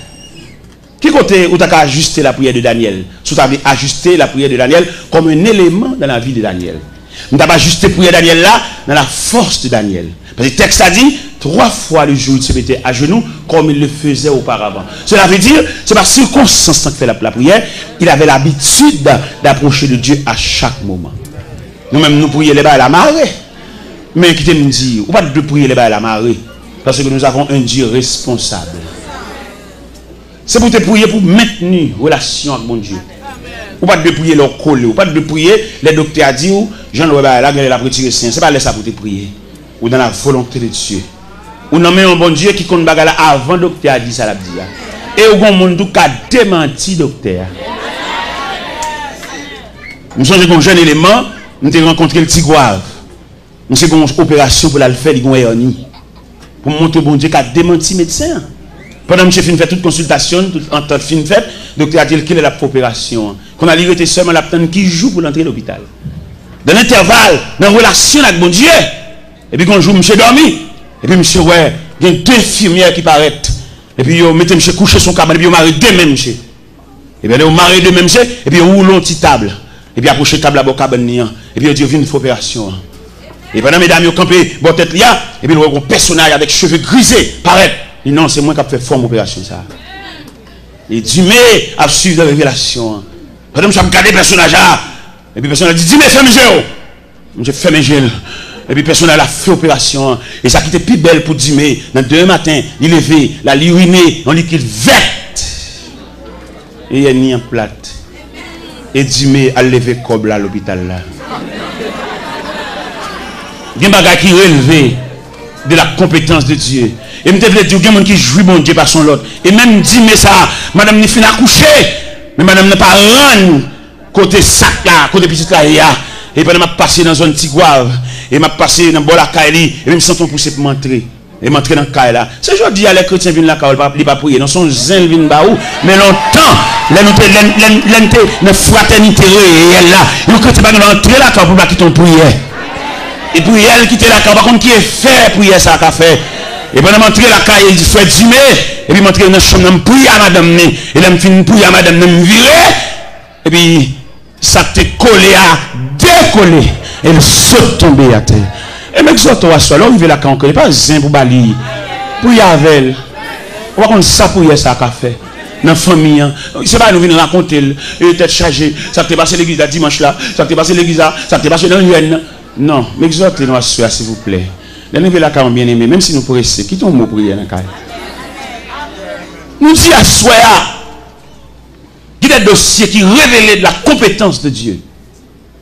Qui côté où tu as ajusté la prière de Daniel? Tu as ajusté la prière de Daniel comme un élément dans la vie de Daniel. Nous avons ajusté la prière de Daniel là, dans la force de Daniel. Parce que le texte a dit, 3 fois le jour il se mettait à genoux comme il le faisait auparavant. Cela veut dire, c'est par circonstance qu'il fait la prière, il avait l'habitude d'approcher de Dieu à chaque moment. Nous-mêmes, nous prions les bas à la marée. Mais qui te nous dit, ou pas de prier les bas à la marée, parce que nous avons un Dieu responsable. C'est pour te prier pour maintenir relation avec mon Dieu. Ou pas de prier leur coller, ou pas de prier les docteurs a dit, Jean-Louis là, la retiré saint. C'est pas ça pour te prier. Ou dans la volonté de Dieu. Ou nommez un bon Dieu qui compte bagala avant docteur a dit ça la dit. Et au bon monde qui a démenti docteur. Nous sommes un jeune élément, nous avons rencontré le Tigouave. Nous avons une opération pour la faire, nous avons pour montrer bon Dieu qui a démenti médecin. Pendant que je fait toute consultation, tout en temps fin fait, le docteur a dit qu'il est la opération. qu'on a livré seulement la peine qui joue pour l'entrée de l'hôpital. Dans l'intervalle, dans la relation avec bon Dieu, et puis quand jour, monsieur dormi, et puis monsieur, ouais, il y a deux infirmières qui paraissent, et puis vous mettez monsieur coucher son cabane, et puis vous marrez deux mêmes, monsieur. Et bien vous marrez deux mêmes, monsieur, et puis vous roulez une petite table, et puis approchez la table à la cabane, et puis vous dites, il y a une opération. Et pendant mesdames, vous campez, votre tête là, et puis vous voyez un personnage avec cheveux grisés, paraît. Et non, c'est moi qui ai fait forme opération, ça. Et Dieu a suivi la révélation. Pendant que je regarde le personnage là, et puis le personnage dit, dis-moi, fais mes yeux. Je fais mes yeux. Et puis le personnage a fait opération. Et ça qui était plus belle pour Dieu, dans 2 matin, il levé, la uriné, en liquide verte. Et il y a mis en plate. Et Dieu a levé comme là à l'hôpital là. Il y a des bagages qui relèvent de la compétence de Dieu. Et je me dis, il y a des gens qui jouent bon Dieu par son lot. Et même dit, mais ça, madame n'est fini à coucher. Mais madame n'a pas rendu côté sac là, côté petit là. Et puis, je m'a passé dans une zone tigouave. Et m'a passé dans la Kaili. Et je me sens poussé pour m'entrer. Et m'entrer dans la Kaili là. C'est aujourd'hui, les chrétiens viennent là, ils ne pas prier. Dans son zin, ils viennent là. Mais longtemps, la fraternité réelle là. Ils ne peuvent pas entrer là pour pas quitter ton prière. Et puis elle quitte la caille, par contre qui est fait pour ça qu'a fait. Et pendant m'entrer la caille, il dit fait dîner, et puis m'entrer dans la chambre, je prie à madame, et là me fin prier à madame, je me virer, et puis ça t'est collé à décoller, et elle saute tomber à terre. Et m'exhorte à soi, là arrive la caille, il n'est pas zin pour balayer, prier avec elle. On va qu'on ça pour ça qu'a fait. Dans la famille, c'est pas nous venir raconter, et tête chargée, ça t'est passé l'église là dimanche là, ça t'est passé l'église là, ça t'est passé dans l'UN. Non, mais exhortez-nous à soi, s'il vous plaît. L'année la carrière bien aimé, même si nous pressons, quittons le mot prière dans la carrière. Nous disons à soi, qu'il y a des dossiers qui révèlent de la compétence de Dieu.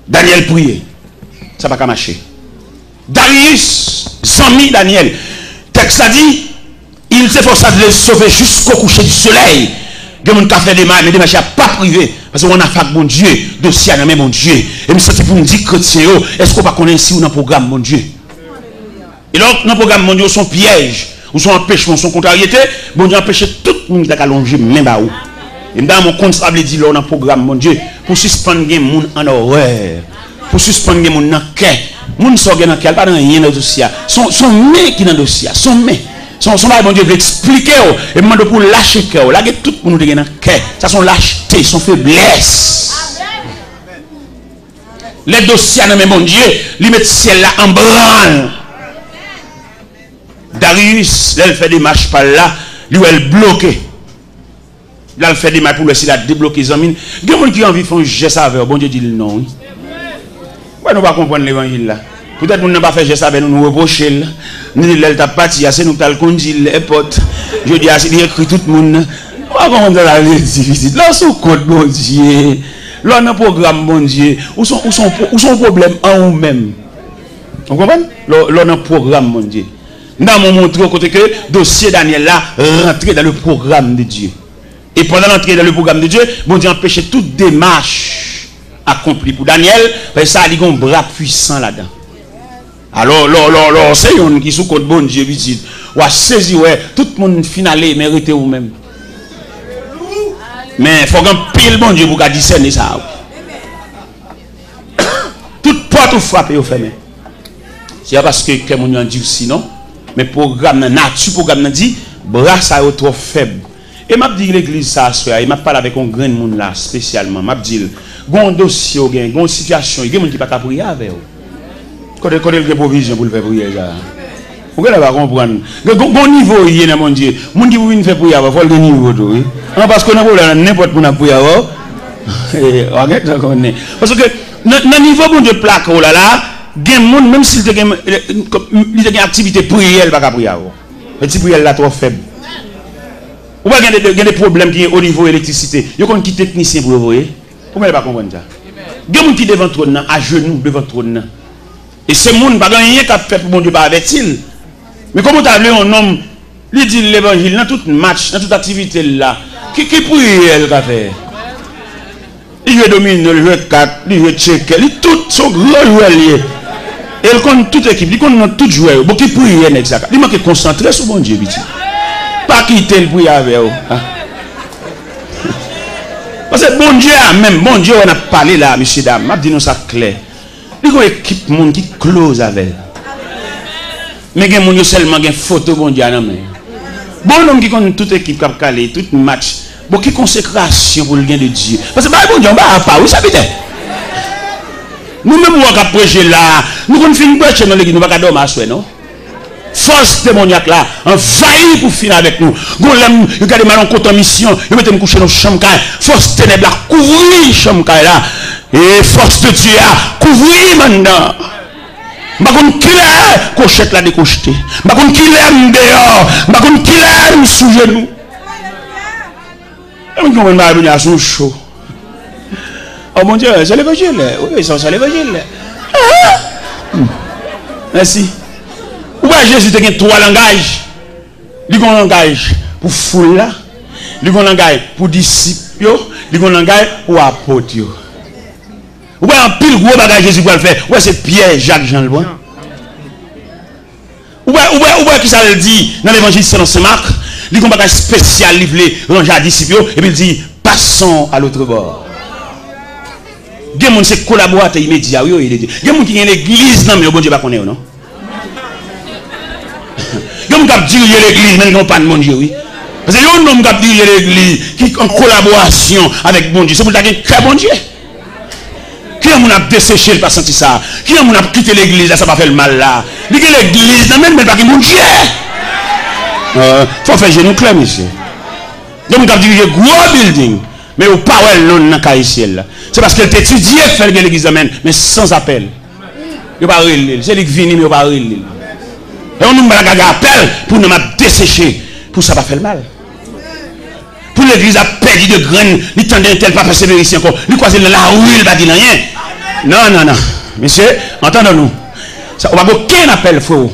Daniel priait. Ça n'a pas marché. Darius, Zami Daniel. Texte a dit, il s'efforça de les sauver jusqu'au coucher du soleil. Il y a des gens qui fait des mal, mais des machins pas privés. Parce qu'on a fait mon Dieu, dossier à mon Dieu. Et c'est pour nous dire, chrétiens, est-ce qu'on va connaître si on a un programme, mon Dieu? Et donc, dans le programme, mon Dieu, son piège, ou son empêchement, son contrariété, mon Dieu empêche tout le monde qui a allongé, même à où. Et dans mon compte, ça veut dire, dans le programme, mon Dieu, pour suspendre les gens en horreur, pour suspendre les gens en quai, les gens qui sont dans quai, pas dans rien dans le dossier. Son main qui est dans le dossier, son main. Son bon Dieu veut expliquer, et demande pour lâcher cœur. Là, tout le monde est dans le cœur. Ça, son lâcheté, son faiblesse. Les dossiers, mais mon Dieu, ils mettent ciel là en branle. Darius, là, il fait des marches par là, lui, elle bloqué. Là, il fait des marches pour lui, s'il a débloqué les amis. Il y a des gens qui ont envie de faire un geste avec, bon Dieu dit non. Pourquoi nous ne pas comprendre l'évangile là? Peut-être que nous n'avons pas fait geste avec nous, nous reprocher. Nous disons, elle t'a parti, c'est nous qui avons conduit les potes. Je dis, il écrit tout le monde. On va comprendre la difficile. Là, c'est code, bon Dieu. Là, on a un programme, bon Dieu. Où sont problèmes en nous-mêmes? Vous comprenez? Là, on a un programme, bon Dieu. Nous avons montré au côté que le dossier Daniel là rentrait dans le programme de Dieu. Et pendant l'entrée dans le programme de Dieu, bon Dieu empêchait toute démarche accomplie pour Daniel. Parce que ça a un bras puissant là-dedans. Alors, c'est un qui sous compte bon Dieu, dit, ou a saisi, ouais, tout le monde finalé, mérité ou même. Mais il faut qu'on pile bon Dieu pour discerner ça. Toute porte ou frappe ou fermée. C'est parce que quelqu'un a dit sinon, mais programme nature, programme dit, bras ça est trop faible. Et m'a dit l'église ça, et m'a parlé avec un grand monde là, spécialement. M'a dit, un dossier, une situation, il y a des gens qui ne peuvent pas prier avec eux. Quand il y a provision pour le faire prier, vous ne pas comprendre. Bon niveau, il y a mon Dieu. Les gens qui viennent faire prier, il faut le niveau. Parce qu'on a n'importe quoi pour prier. Parce que dans le niveau bon Dieu plaque, même s'il y a une activité prière, il ne va pas prier. Mais si prière est trop faible. Ou il y a des problèmes qui sont au niveau de l'électricité. Il y a des techniciens pour vous. Pourquoi il ne va pas comprendre ça? Il y a des gens qui sont devant le trône, à genoux devant le trône. Et ce monde, pas rien qu'à faire pour mon Dieu, pas avec-il. Mais comment tu as appelé un homme, il dit l'évangile, dans tout match, dans toute activité là, qui prie elle qu'a fait? Il veut dominer, il veut 4, il veut checker, il tout son gros joueur lié. Et il connaît toute équipe, il connaît tout joueur. Bon, qui prie exactement. Il manque de concentrer sur mon Dieu, petit. Pas quitter le prier avec eux. Parce que bon Dieu, même bon Dieu, on a parlé là, monsieur, dame, m'a dit nous ça clair. Il y a une équipe monde qui close avec. Mais il y a monde seulement une photo bon Dieu non mais. Bon homme qui connaît toute équipe qui a calé, tout match, bon qui consécration pour le gain de Dieu. Parce que bon Dieu, on va pas, vous savez. Nous-mêmes, on va prêcher là. Nous, quand on finit de prêcher dans l'église, nous ne pouvons pas dormir à soi, non? Force démoniaque là, envahit pour finir avec nous. Nous regardez mal en compte en mission, nous mettons coucher dans la chambre. Force ténèbres là, couvrir la chambre là. Et force de Dieu là, couvrir maintenant. Je ne sais pas qui est, cochette là décocheté. Je ne sais pas qui est dehors. Je ne sais pas qui est sous genou. Je ne sais pas qui est sous chaud. Oh mon Dieu, c'est l'évangile. Oui, c'est l'évangile. Merci. Ou bien Jésus a trois langages. Il y a un langage pour foule là. Il y a un langage pour disciples. Il y a un langage pour apôtres. Ou bien un pile gros bagage Jésus pour le faire. Ou bien c'est Pierre, Jacques, Jean le bon. Ou bien qui ça le dit dans l'évangile selon Saint Marc. Il y a un bagage spécial livré ranger à disciples. Et puis il dit passons à l'autre bord. Il y a des gens qui collaborent immédiat. Il y a des gens qui ont l'église, non, mais le bon Dieu ne connaît pas, non? Il y a des gens qui dirigent l'église, mais ils n'ont pas de bon Dieu, oui. Parce que il y a des gens qui dirigent l'église, qui ont en collaboration avec bon Dieu. C'est pour ça qu'il y a un bon Dieu. Qui a mon desséché, il pas senti ça? Qui a mon quitté l'église, ça va faire le mal là? Il y a l'église, non, mais pas qu'il y a mon Dieu. Il faut faire genou clair, monsieur. Il y a des gens qui dirigent gros building. Mais au pas non dans Kaïsiel. C'est parce qu'elle t'étudie faire l'église mais sans appel. Il pas relé, c'est lui qui vient mais pas relé. Et on nous met appel pour nous dessécher pour ça pas faire le mal. Pour l'église a perdu de graines, il tendait tel pas persévérer ici encore. Lui croiser dans la rue, il va dire rien. Non. Monsieur, entendons-nous. Ça on va aucun appel faux.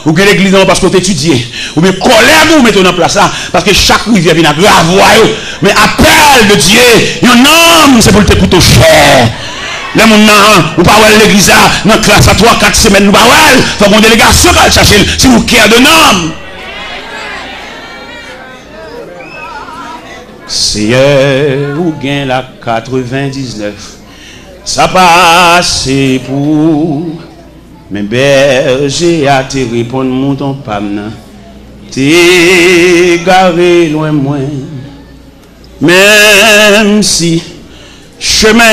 Ou que l'église non parce qu'on t'étudie. Ou bien colère vous mettez en place là parce que chaque rivière vient à grave. Mais appel de Dieu, un homme, c'est pour le couteau cher. Là, mon ou pas l'église dans la classe à 3-4 semaines, nous pas faut qu'on délégation va chercher si vous cœur de homme. Seigneur, ou gain la 99, ça passe pour mes bergers à te répondre, mon ton pam, t'es garé loin moins. Même si chemin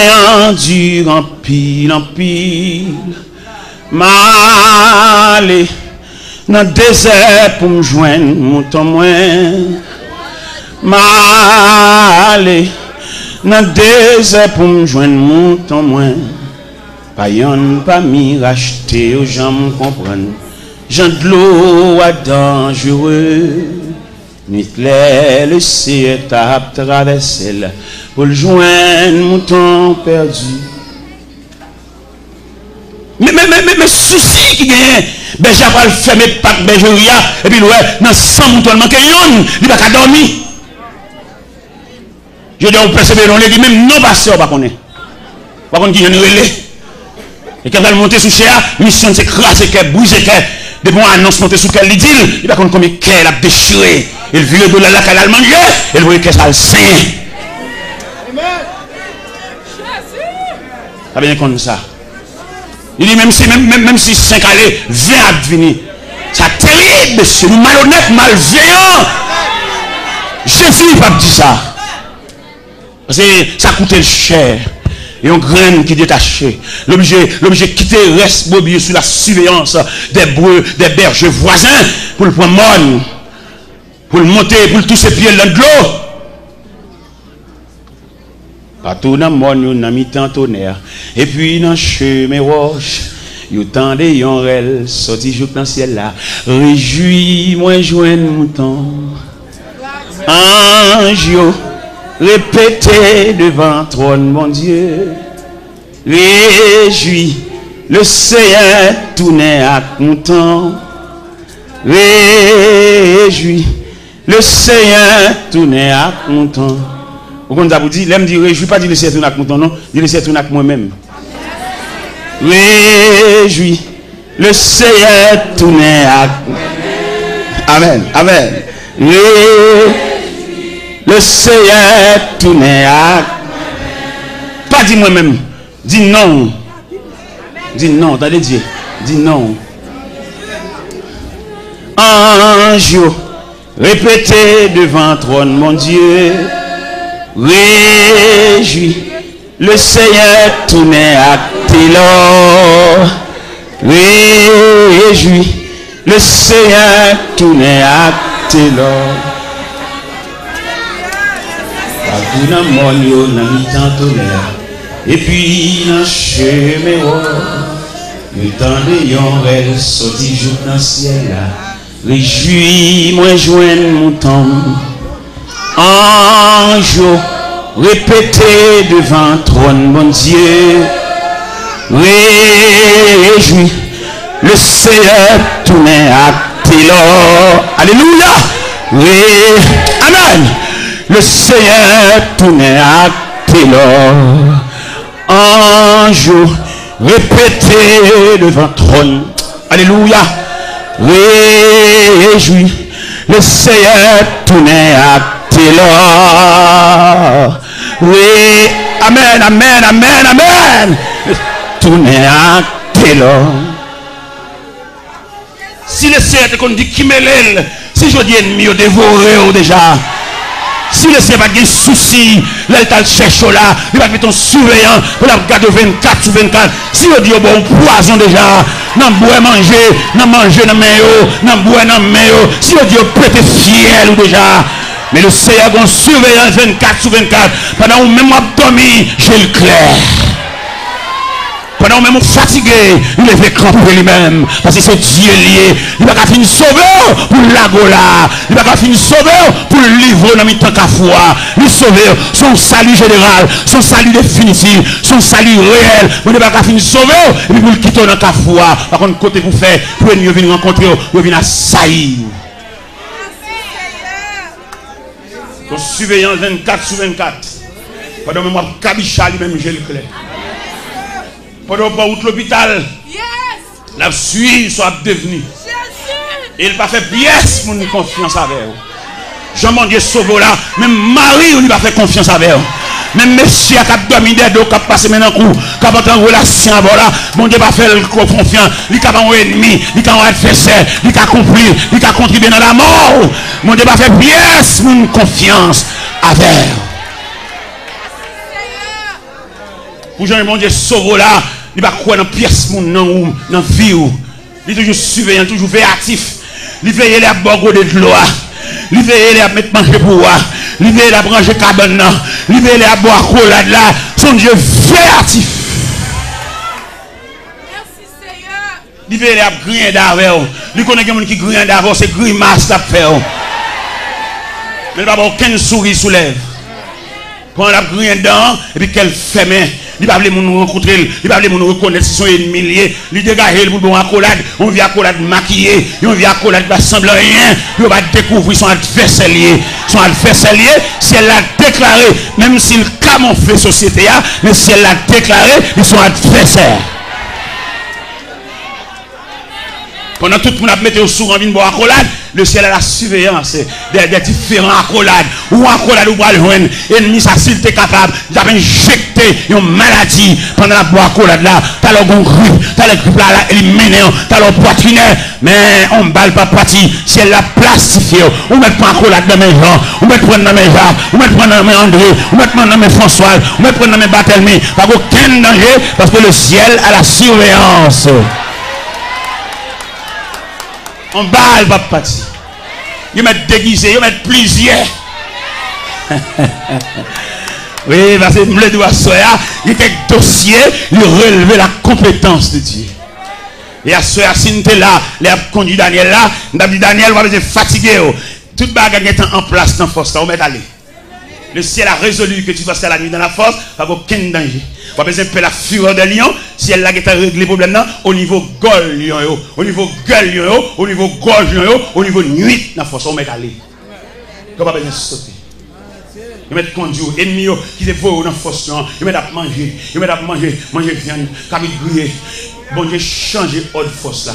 endure en pile, m'aller dans le désert pour me joindre, mon temps moins. M'aller dans le désert pour me joindre, mon temps moins. Pas yon, pas mi racheter aux gens me comprennent. Jean de l'eau à dangereux. Nuit claire, le ciel tape traverser pour le joindre, mouton perdu. Mais souci qui gagne, ben j'ai pas le fermer pas de bergerie et puis ouais, dans 100 moutons manqué yon, il va pas dormir. Je dis on persévérer dans l'église même non pasteur pas connaît. Pas connaît qui vient relais. Et quand elle monte sous cher, mission c'est craser cœur, briser cœur. De bon annonce monter sous cœur, il dit, il va connaître combien cœur a déchiré. Il vire de là qu'elle a mangé, il voit que ça le saint. Ça bien comme ça. Il dit même si 5 allées, 20 à venir. C'est terrible, monsieur. Nous malhonnêtes, malveillants. Jésus pas dit ça. Parce que ça coûte cher. Et on graine qui détaché. L'objet quitter reste bobie sous la surveillance des bergers voisins pour le prendre morne. Pour le monter, pour le toucher pieds dans de l'eau. Partout dans le monde, on a mis tant tonnerre. Et puis dans le chemin roche, il y a tant de yonrel sorti jour dans le ciel là. Réjouis-moi, joindre mouton. Ange, répétez devant trône, mon Dieu. Réjouis, le Seigneur tourné à content. Réjouis, le Seigneur tourné à content. Vous avez dit, l'aime dit réjouis, pas dire le Seigneur tourné à content, non, dire le Seigneur tourné à moi-même. Réjouis, le Seigneur tourné à content. Amen, amen. Le Seigneur tourné à Pas dis moi-même. Dis non. Dis non, t'as Dieu. Dis non. Ange, répétez devant trône, mon Dieu. Réjouis, le Seigneur tournait à Télor. Réjouis, le Seigneur tournait à Télor. Partout dans mon lieu, dans le temps tonnerre. Et puis dans le chemin, le temps de yon rêve sorti jour dans le ciel là. Réjouis, moi joindre mon temps. Ange, répétez devant trône, mon Dieu. Réjouis, le Seigneur tournait à Télor. Alléluia. Amen. Le Seigneur tournait à Télor. Ange, répétez devant trône. Alléluia. Réjouis, le Seigneur tournait à Télor. Oui, amen, amen, amen, amen. Tournait à Télor. Si le Seigneur te dit qui me l'aile, si je dis ennemi au dévoré déjà. Si le Seigneur n'a pas de souci, là il t'a cherché là, il va mettre ton surveillant pour la garder 24 sur 24. Si on dit bon poison déjà, non boire manger, non manger dans main, non boire dans main. Si on dit prêter fiel ou déjà. Mais le Seigneur a un surveillant 24 sur 24. Pendant que même dormi, j'ai le clair. Pendant que même fatigué, il est fait camper lui-même. Parce que c'est Dieu lié. Il va finir sauveur pour l'agola. Il va finir sauveur pour le livrer dans le temps qu'à foi. Il sauveur, son salut général, son salut définitif, son salut réel. Il va finir sauveur et puis pour le quitter dans la foi. Par contre, côté pour faire, pour venir rencontrer, pour venir assaillir. Son surveillant 24 sur 24. Pendant que moi, Kabicha lui-même, j'ai le clair. Pendant que je l'hôpital, la suite soit devenue. Et il n'a pas fait pièce pour nous confiance avec eux. Jean-Dieu sauve là, même Marie, il n'a pas fait confiance avec eux. Même monsieur qui a dormi des dos, qui a passé maintenant coup, qui a pas en relation avec là, bon Dieu va faire confiance, il a un ennemi, il a un adversaire, il a compris, il a contribué dans la mort. Mon Dieu va faire pièce pour nous confiance avec eux. Pour Jean mon Dieu sauve là, il va croire dans pièce dans la vie. Il est toujours surveillant, toujours véatif. Il veille à boire de l'eau. Il veille à mettre manger pour moi. Il veille à brancher cabane. Il veille à boire collade là. Son Dieu véatif. Merci Seigneur. Il veille à griller d'avant. Il connaît quelqu'un qui grille d'avant, c'est grimace à faire. Mais il n'y a pas aucun sourire sous lèvres. Quand on a grillé dedans, et puis qu'elle fait main. Il va nous rencontrer, il va nous reconnaître si son ennemi, il dégage pour bon accolade, on vient accolade maquillé, on vient accolade pas semblant rien, il va découvrir son adversaire lié. Son adversaire lié, si elle l'a déclaré, même s'il camoufle société, mais si elle l'a déclaré, ils sont adversaires. Pendant tout le monde a mis au sourd en vie de boire accolade, le ciel a la surveillance des différents accolades. Ou accolade ou le joindre. Ennemi, ça s'il était capable d'injecter une maladie pendant la boire accolade là. T'as le grippe, t'as le grippe là, éliminé, t'as le poitrinaire. Mais on ne balle pas parti. Si elle l'a plastifié, on met pas accolade dans mes gens, on met prendre dans mes Jacques, on met prendre dans mes André, on met prendre dans mes François, on met prendre dans mes Barthélemy. Pas aucun danger parce que le ciel a la surveillance. On balle pas parti. Ils mettent déguisé, ils mettent plusieurs. Oui, parce que le doigt soya, il était dossier, il relevait la compétence de Dieu. Et à soya, si nous étions là, les a conduit Daniel là, nous avons dit Daniel, on va être fatigué. Toute bagarre est en place dans la force, on va aller. Le ciel a résolu que tu vas passer la nuit dans la force, pas aucun danger. On va besoin de la fureur de lion, si elle a réglé le problème au niveau gueule lion, au niveau gueule lion, au niveau gorge lion, au niveau nuit dans la force, on va aller. On va besoin de stopper. Ils mettent conduire, ennemis qui se voient dans la force, ils mettent à manger, manger viande, cabine grillée. Bon Dieu, changer autre force là.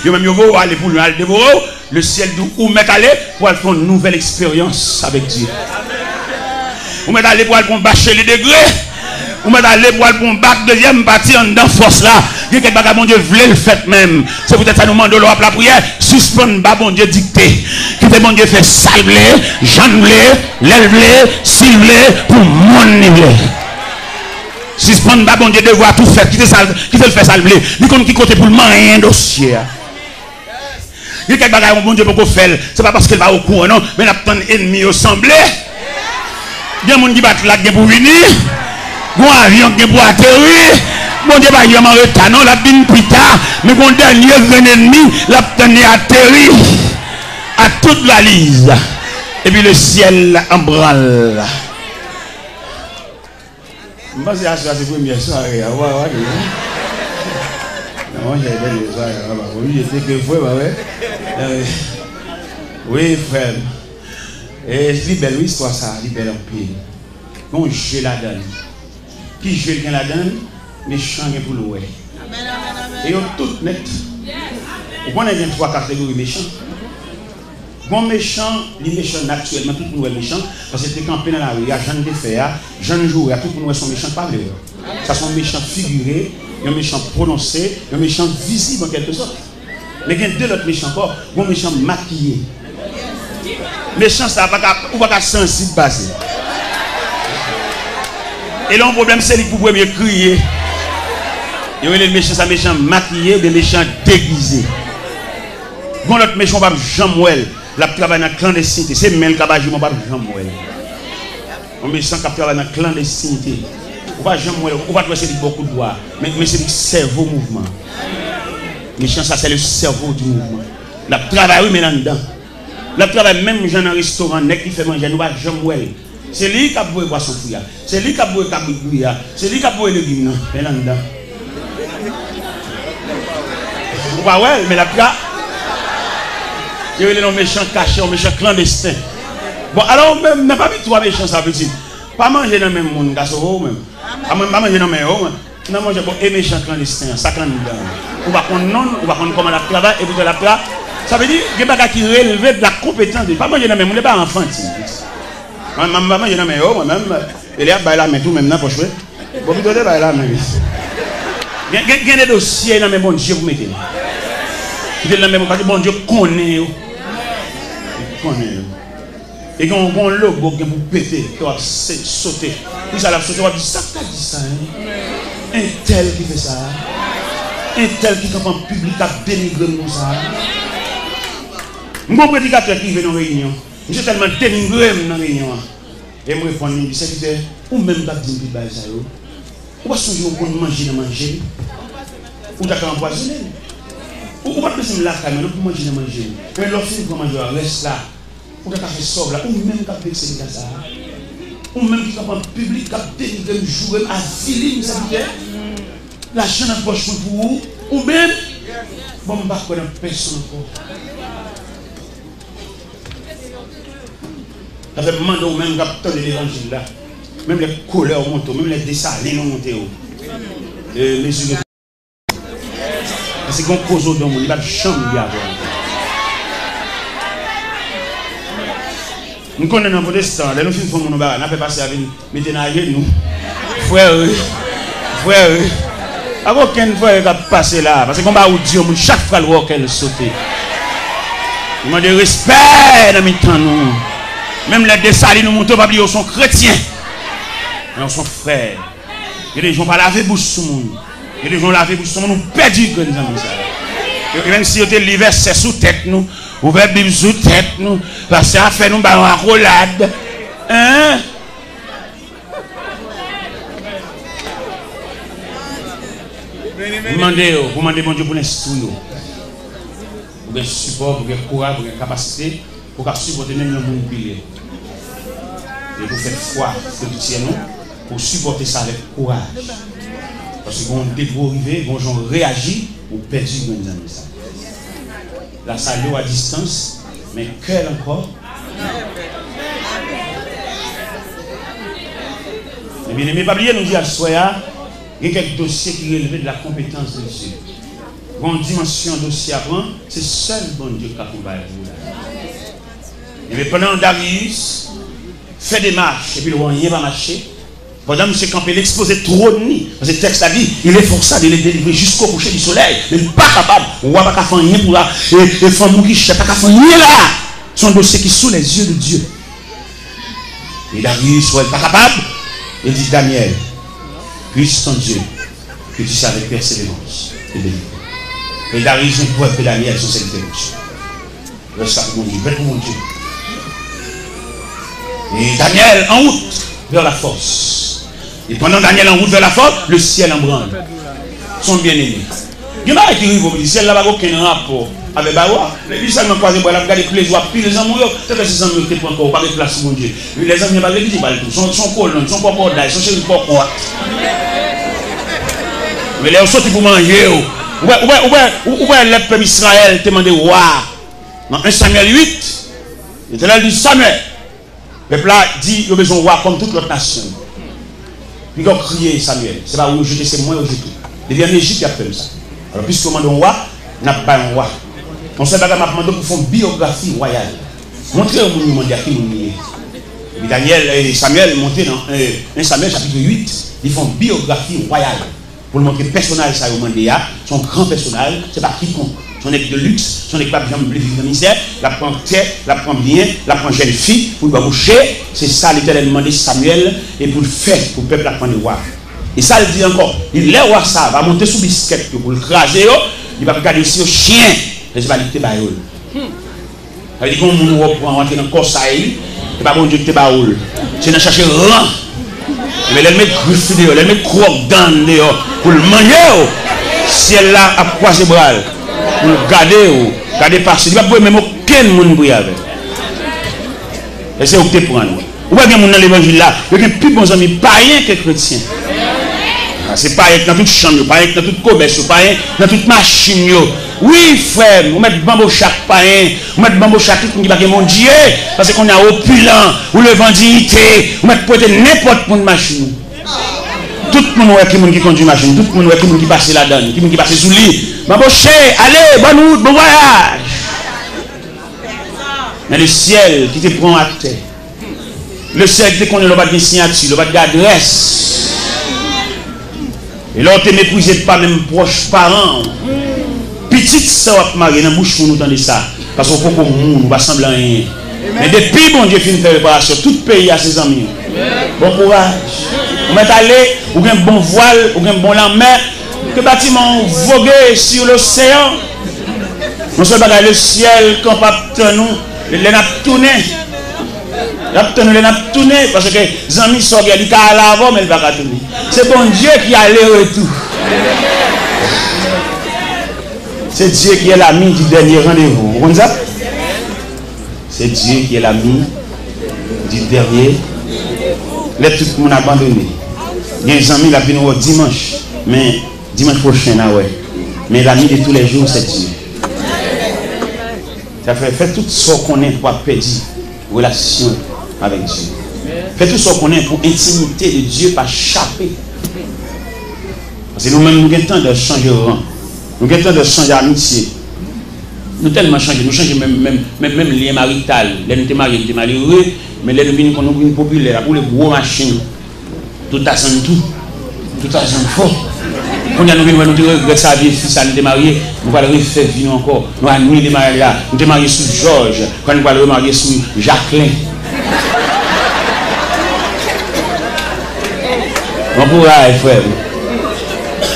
Ils même vont aller pour le dévorer, le ciel d'où mettre aller pour faire une nouvelle expérience avec Dieu. Vous mettez aller pour bâcher les degrés. Ou m'a d'aller pour un bac, deuxième partie en dedans force là. Il y a quelque chose, bon Dieu, voulait le fait même. C'est peut-être ça nous demande de l'eau la prière. Suspendre, bah bon Dieu dicté. Qui te bon Dieu fait salver, janvler, l'élever, cibler pour mon niveau. Suspendre, bah bon Dieu devoir tout faire. Qui te le fait salver. Lui comme qui côté pour le moyen dossier. Il y a quelque chose, bon Dieu, pour faire. C'est pas parce qu'il va au courant, non. Mais il y a tant d'ennemis assemblés. Il y a des gens qui battent là pour venir. Bon avion qui pour atterrir. Bon Dieu, pas y en retard, non, la bin plus tard. Mais mon dernier grand ennemi, la tenu atterri à toute la lise. Et puis le ciel en branle. Moi, c'est la première soirée. Moi, j'ai fait des soirées. Oui, j'étais que frère, oui, frère. Et c'est belle histoire, ça, c'est belle en pile. Bon, je la donne. Qui je la donne, méchant pour l'oué. Et on tout net. On a 3 catégories méchants. Bon méchant, les méchants naturellement, tout le monde est méchant. Parce que c'est campé dans la rue, il y a gens de faire, gens de jouer, tout le monde sont méchants, pas vrai. Ça sont méchants figurés, un méchant prononcé, un méchant visible en quelque sorte. Mais il y a deux autres méchants encore, bon méchant maquillé. Méchant, ça va pas sensible passer. Et là, le problème, c'est qu'il pour mieux crier. Il y a les méchants, ça méchant maquillé, des méchants déguisés. Bon, l'autre méchant, pas Jean-Mouel, la travaille dans la clandestinité. C'est même le cabage, pas Jean-Mouel. Un méchant qui travaille dans la clandestinité. Ou pas Jean-Mouel, ou pas c'est beaucoup de doigts. Mais c'est le cerveau mouvement. Méchant, ça, c'est le cerveau du mouvement. La travaille, oui, mais là-dedans. La travaille, même dans un restaurant, qui fait manger, nous pas Jean-Mouel. C'est lui qui a beau boisson fouilla. C'est lui qui a beau cabouille. C'est lui qui a beau légumes. Mais là-dedans. Ouais, mais la plat. Il y a des méchants cachés, des méchants clandestins. Bon, alors, même, n'a pas mis 3 méchants, ça petit. Pas manger dans le même monde, garçon, même. Pas manger dans le même monde. Non, manger pour les méchants clandestins, ça clandestin. On va prendre non, on va prendre comment la travail, et puis la plat. Ça veut dire qu'il y a des gens qui relèvent de la compétence. Pas manger dans le même monde, pas enfant. Maman, je n'ai pas moi-même. Il y a la main tout même dans poche. Bon, vous donnez la main. Il y a des dossiers dans mes bon Dieu, vous mettez. Il y a des bon Dieu connaît. Et quand on logo qui vous péter, qui va sauter. Puis ça la sauter, on va dire ça, tu as dit ça. Un tel qui fait ça. Un tel qui est en public a dénigré nous ça. Mon prédicateur qui vient dans la réunion. Je suis tellement dénigré dans la réunion. Et je me réponds, c'est ou même pas dire que ça. Ou pas songer au manger, ou d'accord empoisonné. Ou pas penser là, pour manger, manger. Mais l'autre film, comment manger, reste là. Ou d'accord faire sauve là, ou même pas vexer ça. Ou même qui est en public, qui a dénigré, jouer à filer, ça veut dire. L'argent dans la poche pour vous, ou même, bon, je ne sais pas personne encore. Ça fait demander au même capteur de l'évangile là. Même les couleurs montent, même les dessalines montent. Parce qu'on cause au don, il n'y a pas de chambre à avoir. Nous connaissons un protestant, nous faisons mon bar, nous fait passer avec nous. Frère, avant qu'un frère va passer là, parce qu'on va où Dieu, chaque fois le voit qu'elle saute. Il m'a dit respect dans mes temps nous. Même les dessalines nous montent, ils sont chrétiens. Ils sont frères. Il y a des gens qui ne lavent pas bouche sur le monde. Il y a des gens qui lavent bouche sur le monde, nous perdons que nous avons ça. Et même si vous avez l'hiver, c'est sous tête nous. Vous avez Bible sous tête nous. Parce que ça fait nous une rolade. Hein? Vous demandez bon Dieu pour l'instruire. Pour le support, pour le courage, pour la capacité, pour supporter même le monde pilier. Et vous faites foi, pour supporter ça avec courage. Parce que quand on déboule arriver, quand on réagit, on perd du monde dans ça. La salle à distance, mais cœur encore. Et bien, mes papiers nous disent à ce soir, il y a quelques dossiers qui relèvent de la compétence de Dieu. Une dimension dossier à prendre, c'est seul bon Dieu qui accompagne vous. Et bien, pendant Darius fait des marches, et puis le roi n'y va marcher, Pendant que M. Campé l'exposait trop de nuit, parce que le texte a dit, il est forçé de les délivrer jusqu'au coucher du soleil. Mais il n'est pas capable. On ne va pas faire rien pour là. Et femme qui ne sait pas faire rien là. Son dossier qui est sous les yeux de Dieu. Et Darius n'est pas capable. Il dit, Daniel, puisse ton Dieu que tu sais avec persévérance et délivrer. Et Darius ne pouvait que Daniel son serviteur. Reste pour mon Dieu, bête pour mon Dieu. Et Daniel en route vers la force. Et pendant Daniel en route vers la force, le ciel en branle. Son bien-aimé. Il y a qui arrive au ciel, là-bas, aucun rapport avec Bawa. Les gens n'ont pas regardé tous les jours, puis les amours, c'est que ces amours ne encore pas de place pour mon Dieu. Les amis n'ont pas de tout. Son colon, son corps d'ail, son chéri corps. Mais les autres pour manger. Où est le peuple Israël te demandé roi? Dans 1 Samuel 8, l'Éternel dit Samuel. Le peuple dit il a besoin de roi comme toute l'autre nation. Puis il a crié Samuel. C'est pas où jeter, c'est moi où jeter. Depuis en Égypte, il a fait ça. Alors, puisque on demande un roi, n'a pas un roi. On sait pas qu'on m'a demandé pour faire une biographie royale. Montrez au monde à qui nous est. Et Daniel et Samuel montaient dans 1 Samuel chapitre 8, ils font une biographie royale. Pour le montrer le personnage, ça a demandé, son grand personnage, c'est pas quiconque. Son équipe de luxe, son équipe de vivre dans le misère, la prend terre, la prend bien, la prend jeune fille, pour le boucher. C'est ça l'Éternel demandé Samuel, et pour le faire, pour le peuple la prendre le roi. Et ça, il dit encore, il le roi ça, va monter sous biscuit pour le craser, il va regarder aussi au chien, et il va dire que c'est ça dit qu'on va rentrer dans le corps, ça c'est pas bon Dieu que c'est baoul. C'est de chercher rang. Mais elle met griffe dehors, elle met croque dans dehors, pour le manger, si elle là a croisé bras. Pour le garder passer. Il ne va pas même aucun monde pour y aller. Et c'est où tu prends. Ou bien dans l'évangile là, il y a plus bons amis païens que chrétiens. C'est païen dans toute chambre, païen dans toute commerce, païen dans toute machine. Oui, frère, on met bambo chaque païen, on met bambo chaque qui va mon Dieu, parce qu'on a opulent, ou le vendité, on met peut-être n'importe quelle machine. Tout le monde qui conduit machine, tout le monde qui passe là-dedans, qui passe sous lit. M'embaucher, allez, bonne route, bon voyage. Mais le ciel qui te prend à terre, le ciel qui te connaît le bas de signature, le bas d'adresse. Et là, tu ne méprises pas même proches parents. Petite soeur mariée dans la bouche pour nous entendre ça. Parce qu'on peut qu'on ne va sembler rien. Mais depuis bon Dieu finit de faire réparation, tout pays a ses amis. Bon courage. On va aller, ou un bon voile, ou un bon lendemain, que bâtiment voguer sur l'océan. On se bat le ciel, quand pas nous, les n'a tourné. Les n'a tourné, parce que les amis sont regardés à l'avant, mais ils ne vont pas tourner. C'est bon Dieu qui a le retour. C'est Dieu qui est l'ami du dernier rendez-vous. Vous comprenez ça? C'est Dieu qui est l'ami du dernier. Là, tout le monde a abandonné. Il y a des amis qui viennent dimanche. Mais dimanche prochain, là, ouais. Mais l'ami de tous les jours, c'est Dieu. Ça fait tout ce qu'on est pour perdre relation avec Dieu. Fait tout ce qu'on est pour intimité de Dieu, pas chapper. Parce que nous-mêmes, nous avons le temps de changer de rang. Nous avons le temps de changer d'amitié. Nous tellement changé, nous changeons même lien marital. Là, nous sommes mariés, nous sommes malheureux, mais là, nous sommes populaires pour les gros machines. Tout à son tout à son fort. Quand nous regrettons sa vie, si ça nous est marié, nous allons refaire vivre encore. Nous allons nous marier là. Nous sommes mariés sous Georges, quand nous allons marier sous Jacqueline. Bon courage, frère.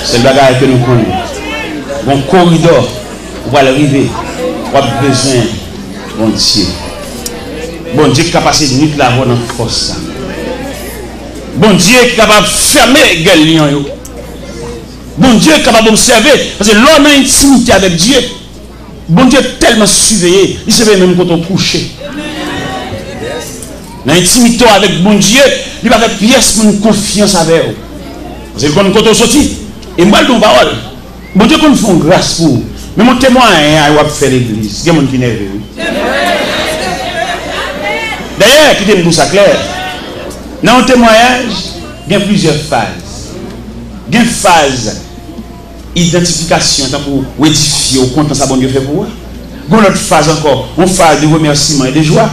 C'est le bagage que nous connaissons. Bon corridor, on va arriver. On a besoin, bon Dieu. Bon Dieu qui est capable de nuit là dans force. Bon Dieu qui est capable de fermer les gueules. Bon Dieu est capable d'observer. Parce que l'homme a une intimité avec Dieu. Bon Dieu est tellement surveillé. Il se fait même quand on couche. Dans l'intimité avec bon Dieu, il va faire pièce pour une confiance avec vous. Parce que quand on sortit, et moi, je parole. Bon Dieu, quand nous faisons grâce pour vous. Mais mon témoin, il va faire l'église. Il y a des gens qui nerveux. D'ailleurs, écoutez-moi tout ça clair. Dans le témoignage, il y a plusieurs phases. Il y a une phase identification pour édifier au compte ça bon Dieu fait pour vous. Il y a une autre phase encore, une phase de remerciement et de joie.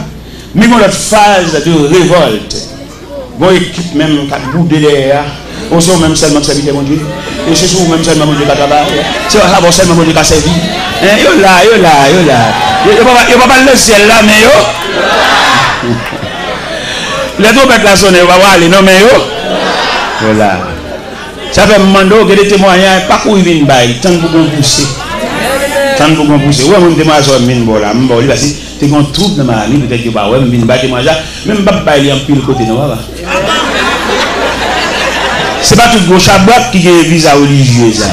Mais il y a une autre phase de révolte. Bon équipe même qui a boudé derrière. On sait même seulement serviteur mon Dieu. Et c'est sur même seulement mon Dieu qui travaille. C'est ça seulement mon Dieu qui a servi. Yo là. Yo pas le ciel là mais yo. Les trompettes là sonner va voir aller non mais yo. Voilà. Ça fait mando que des témoignages pas courir vinn bail tant pour qu'on pousser. Tant pour qu'on pousser. Ouais mon témoignage sur mine bola, m'bo li parce que t'es qu'on trouve dans ma vie peut-être que pas ouais vinn bail témoignage même pas bail en pile côté non va. C'est pas tout gauche à boîte qui est visa religieux ça.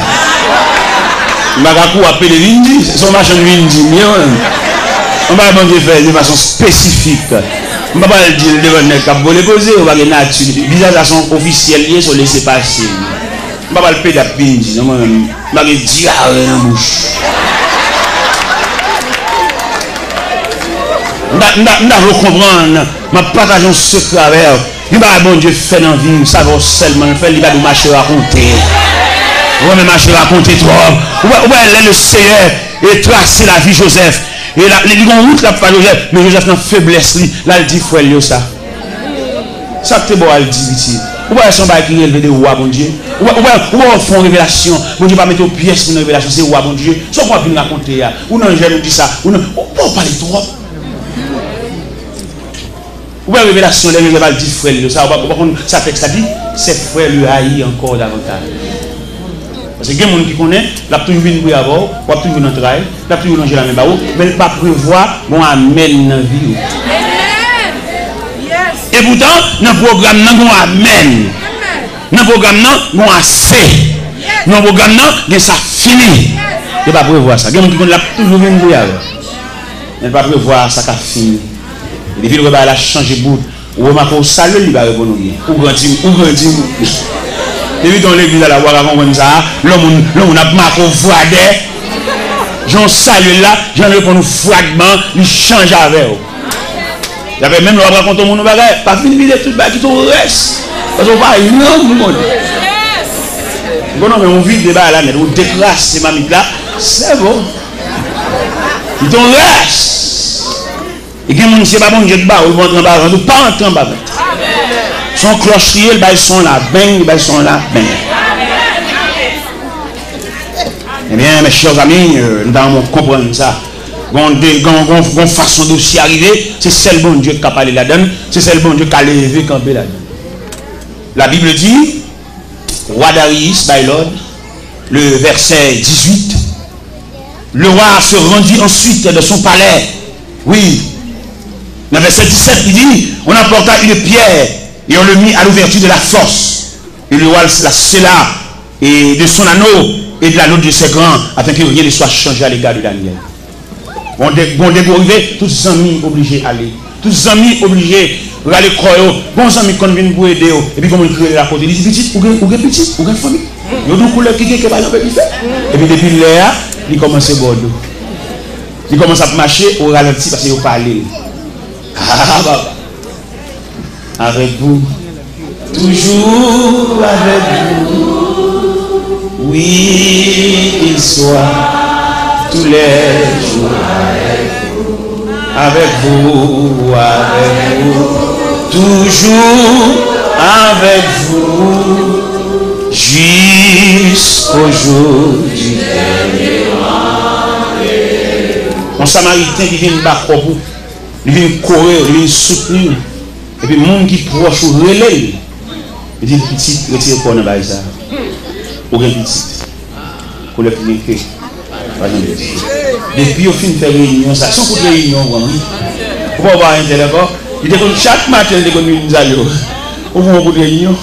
Magakou appelle Vindi, son machin Vindi mieux. On va bon Dieu faire de façon spécifique. On va pas le dire devant les cap les poser on va nature. Visage officiel lié sur laisser passer. On va pas le payer à Vindi, non même. On va dire dans la bouche. On va comprendre, ma partage un secret avec il va bon Dieu fait dans vie, ça va seulement faire, il va nous marcher raconter. On va marcher raconter trop. Ouais, le Seigneur et tracer la vie Joseph. Et là, les gens route là pas Joseph, mais Joseph dans faiblesse là il dit frère lui ça. Ça c'est bon elle dit petit. Ouais, son bail qui élevé de roi bon Dieu. Ouais, font révélation. Bon Dieu pas mettre aux pièces pour une révélation, c'est roi bon Dieu. Soit quoi venir raconter là. Ou non, je nous dis ça. Ou non, on parler trop. Ouais, révélation, les gens disent frère, ça fait que ça dit, c'est frère lui haït encore davantage. Parce que il y a des gens qui connaissent, la plus vite pour avoir, la plus vite dans le travail, la plus vite dans la même barreau, mais il pas prévoir, bon, amène dans la vie. Et pourtant, dans le programme, nous amène. Dans le programme, nous assez. Dans le programme, nous ça fini. Il ne pas prévoir ça. Il y a des gens qui connaissent, la plus vite pour avoir. Il ne pas prévoir ça qui a fini. Et puis, il va changer de bout. Ou on salut, il va répondre bien. Ou grandi. Et puis, dans l'église, à la voix avant comme ça, l'homme a marqué au froidet. J'en salue là, j'en réponds au fragment, il change avec eux. Il y avait même le raconte au monde, pas fini de tout le qui tout reste. Parce qu'on va non, bon, non, mais on vit débat là, mais on déclasse ces mamites là, c'est bon. Il t'en reste. Et qui ne sait pas bon Dieu de bas, ou vont en bas, ou pas entrer en bas. Son clocherier, ils sont là, ben, ils sont là, ben. Eh bien, mes chers amis, nous allons comprendre ça. Une façon de s'y arriver, c'est celle bon Dieu qui a parlé là-dedans, c'est celle bon Dieu qui a levé camper là-dedans. La Bible dit, roi Darius, by Lord, le verset 18, le roi se rendit ensuite de son palais. Oui. Dans le verset 17, il dit, on emporta une pierre et on le mit à l'ouverture de la fosse. Et le roi la scella et de son anneau et de l'anneau de ses grands, afin que rien ne soit changé à l'égard de Daniel. Bon, dégorivé, tous les amis obligés d'aller. Tous les amis obligés d'aller croire. Bon, les amis qui viennent pour aider. Et puis, comme ils crient la côte, ils disent petit, ou petit, ou famille. Ils ont une couleur qui est pas fait. Et puis, depuis là, ils commencent à bordeaux. Ils commencent à marcher au ralenti parce qu'ils parlent. Ah, bah. Avec vous, toujours avec vous. Oui, il soit tous les jours avec vous, toujours avec vous, jusqu'au jour du dernier. Un Samaritain qui vient battre pour vous, il vient courir, il vient soutenir, et puis le monde qui proche ou relève, il dit petit, retire quoi dans le ça. Aucun petit. Pour le finir que. Depuis au fin de faire réunion, ça, sans coup de réunion, pour avoir un téléphone, il dit que chaque matin, il dit que nous allons au coup de réunion.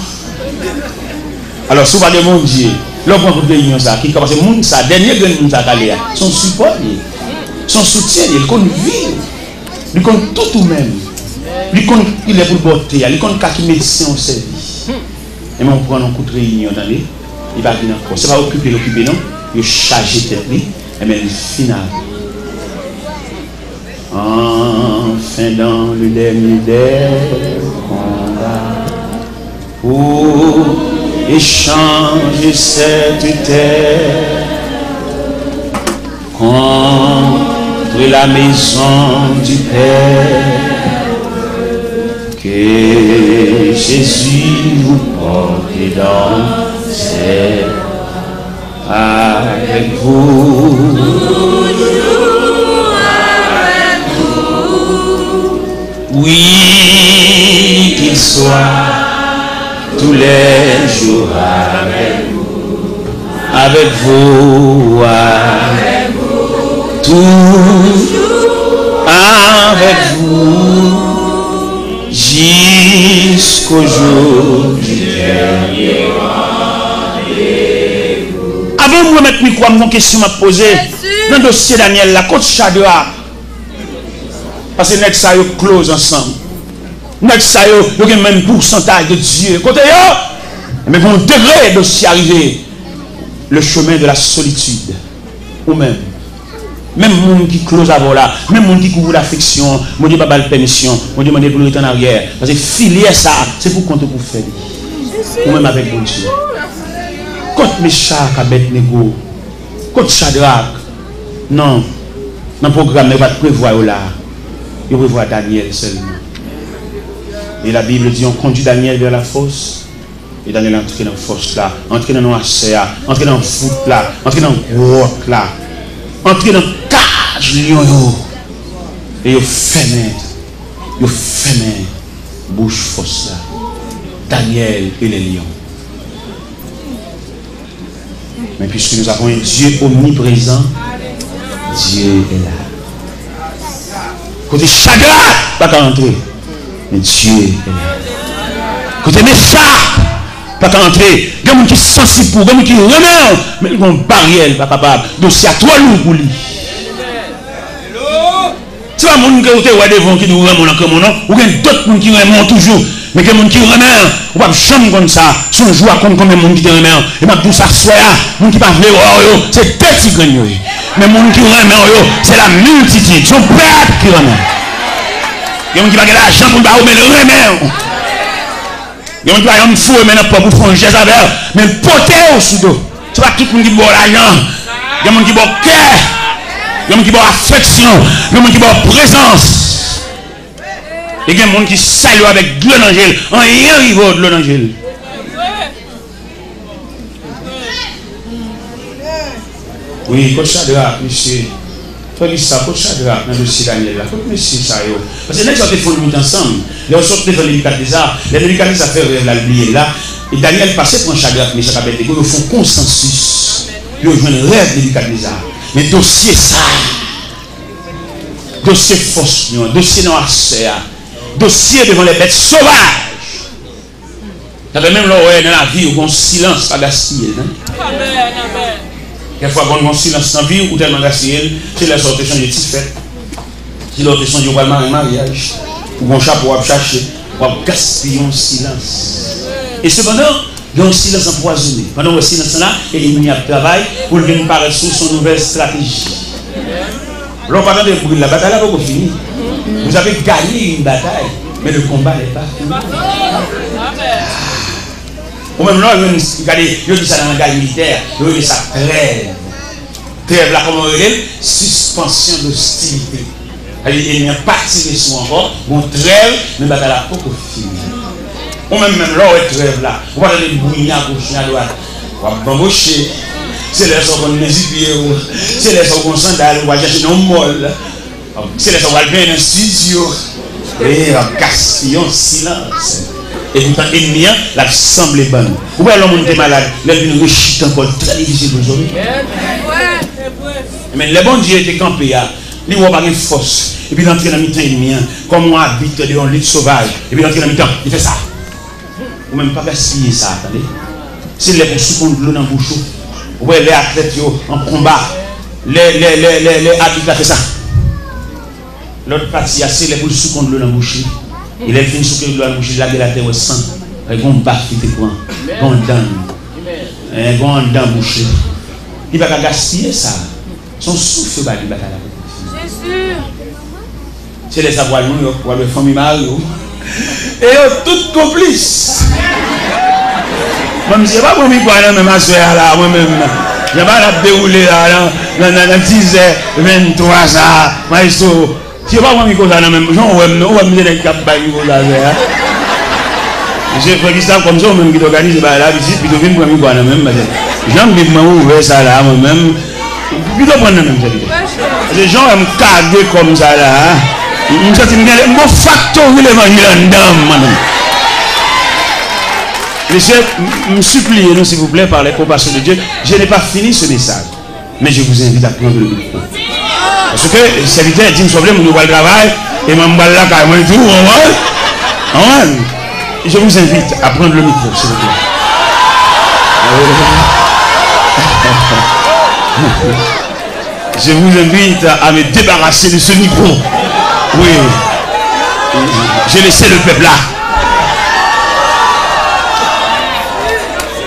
Alors, si vous parlez de mon Dieu, le coup de réunion, ça, qui commence à monde, ça, dernier que nous avons allé, son support, son soutien, il compte vivre, il compte tout ou même. Il compte, il est pour le botter, il compte qui médecin au service. Et on prend un coup de réunion, il va venir encore. Ce n'est pas occuper, non, il charge tête, et bien, il finit. Enfin, dans le dernier des combats, pour échanger cette terre contre la maison du Père, que et Jésus vous porte dans ses avec vous. Oui, qu'il soit tous les jours avec vous, toujours avec vous, jusqu'au jour du dernier rendez-vous. Avant de remettre le micro, une question à poser dans le dossier Daniel, la côte Shadrach. Parce que nous sommes close ensemble. Nous sommes le même pourcentage de Dieu. Côté mais vous degré de s'y arriver le chemin de la solitude. Ou même monde qui close avant là, même monde qui couvre l'affection, mon Dieu pas de permission, mon Dieu m'a dit pour retourner en arrière. Parce que filier ça, c'est pour compter pour faire. Ou même avec mon Dieu. Quand Meshach, Abednego, quand Shadrach, non, dans le programme, ne va pas prévoir là. Il prévoit Daniel seulement. Et la Bible dit on conduit Daniel vers la fosse. Et Daniel est entré dans la fosse là, entré dans le noirceur, entré dans le foot là, entré dans le grotte là, entré dans le cage lion. Et il fermé bouche fosse là. Daniel et les lions. Mais puisque nous avons un Dieu omniprésent, Dieu est là. Côté Shadrach, pas qu'à entrer. Mais Dieu est là. Côté Meshach, pas qu'à entrer. Il y a des gens qui sont sensibles pour, il y a des gens qui remettent. Mais ils ont une barrière, pas capable. Donc c'est à toi lourd pour lui. C'est pas les gens qui ont devant qui nous remettent comme nom. Ou bien d'autres gens qui remettent toujours. Mais il y a des gens qui remettent. On ne peut pas jamais comme ça. Son jour à compte combien de gens qui remettent. Et ma douce à soi, les gens qui ne peuvent pas c'est petit gagnant. Mais les gens qui remettent, c'est la multitude. Son père qui remet. Il y a des gens qui n'ont pas l'argent pour le remettre. Il y a des gens qui ont fou et maintenant pour faire un geste avec eux. Mais porter au sous-dos. Ce n'est pas tout le monde qui boit l'argent. Il y a des gens qui boivent cœur. Il y a des gens qui boivent affection. Il y a des gens qui boivent présence. Il y a des gens qui saluent avec de l'angèle. En rien rival de l'angèle. Oui, coach Shadrach, monsieur. Toi, dis ça, coach Shadrach, dans le dossier Daniel, là. Coach monsieur, ça, yo. Parce que les gens font le ensemble. Les gens sortent devant les Nébuchadnezzar. Les Nébuchadnezzar fait la oublier là. Et Daniel passait pour Shadrach, Meshach, Abednego. Ils font consensus. Ils ont joué un rêve de Nébuchadnezzar. Mais dossier ça. Dossier force, dossier noirceur. Dossier devant les bêtes sauvages. Ça fait même là, dans la vie, où on silence pas gaspillé. Quelquefois, quand on a silence dans la vie, ou tellement gaspillé, c'est la sorte de changer de fête. C'est l'autre changer de mariage. Ou un chapeau à chercher, ou à gaspiller en silence. Et cependant, il y a un silence empoisonné. Pendant le silence là, il y a un travail pour venir paraître sous son nouvelle stratégie. Alors, pendant de brûler, la bataille n'a pas fini. Vous avez gagné une bataille, mais le combat n'est pas fini. Ou même là, il dit ça dans la guerre militaire, il dit ça trêve. Trêve là, comment on dit? Suspension d'hostilité. Il n'y a pas tiré sur encore, on trêve, mais la bataille n'a pas fini. Ou même là, on trêve là, on va aller bouillir à gauche et à droite. On va embaucher. C'est les gens qu'on hésite, c'est les gens qu'on sandale, on va chercher un molle. C'est les gens qu'on va aller dans un studio. Et on gaspille en silence. Et pourtant, l'ennemi, la semble bonne. Ou bien l'homme est malade, l'homme réchite encore très difficile aujourd'hui. Mais le bon Dieu était campé, il n'a pas de force. Et puis il entre dans le temps ennemi, comme on habite dans un lit sauvage. Et puis il entre dans le temps, il fait ça. Ou même pas gaspiller ça, attendez. C'est les pour de l'eau dans la bouche. Ouais, les athlètes en combat, les athlètes fait ça. L'autre partie, c'est les pour sous de l'eau dans la bouche. Il est fini sous de l'eau dans la bouche, il a de la terre au sang. Il y a un bas qui te prend. Il y a un dent bouché. Il ne va pas gaspiller ça. Son souffle va lui battre la bouche. C'est sûr. C'est les savoirs, pour les familles Mario. Et tout complice. Moi, je ne sais pas comment je vais même asseoir là, moi-même. Je vais pas dérouler là, dans 10h23 ça. Maestro, je ne sais pas comment je vais même. Je vais me dire que je vais me dire. Monsieur Frédéric, comme ça, on même qui organise la visite, puis tu viens pour moi même. J'aime bien ouvrir ça là, moi-même. Puis tu prends même ça. Les gens aiment caguer comme ça là. Je me sens un facteur de l'évangile en madame. Monsieur, me suppliez-nous s'il vous plaît par les compassions de Dieu. Je n'ai pas fini ce message. Mais je vous invite à prendre le micro. Parce que le serviteur dit, nous avons le travail, et je vais là carrément tout. Je vous invite à prendre le micro, s'il vous plaît. Je vous invite à me débarrasser de ce micro. Oui. J'ai laissé le peuple là.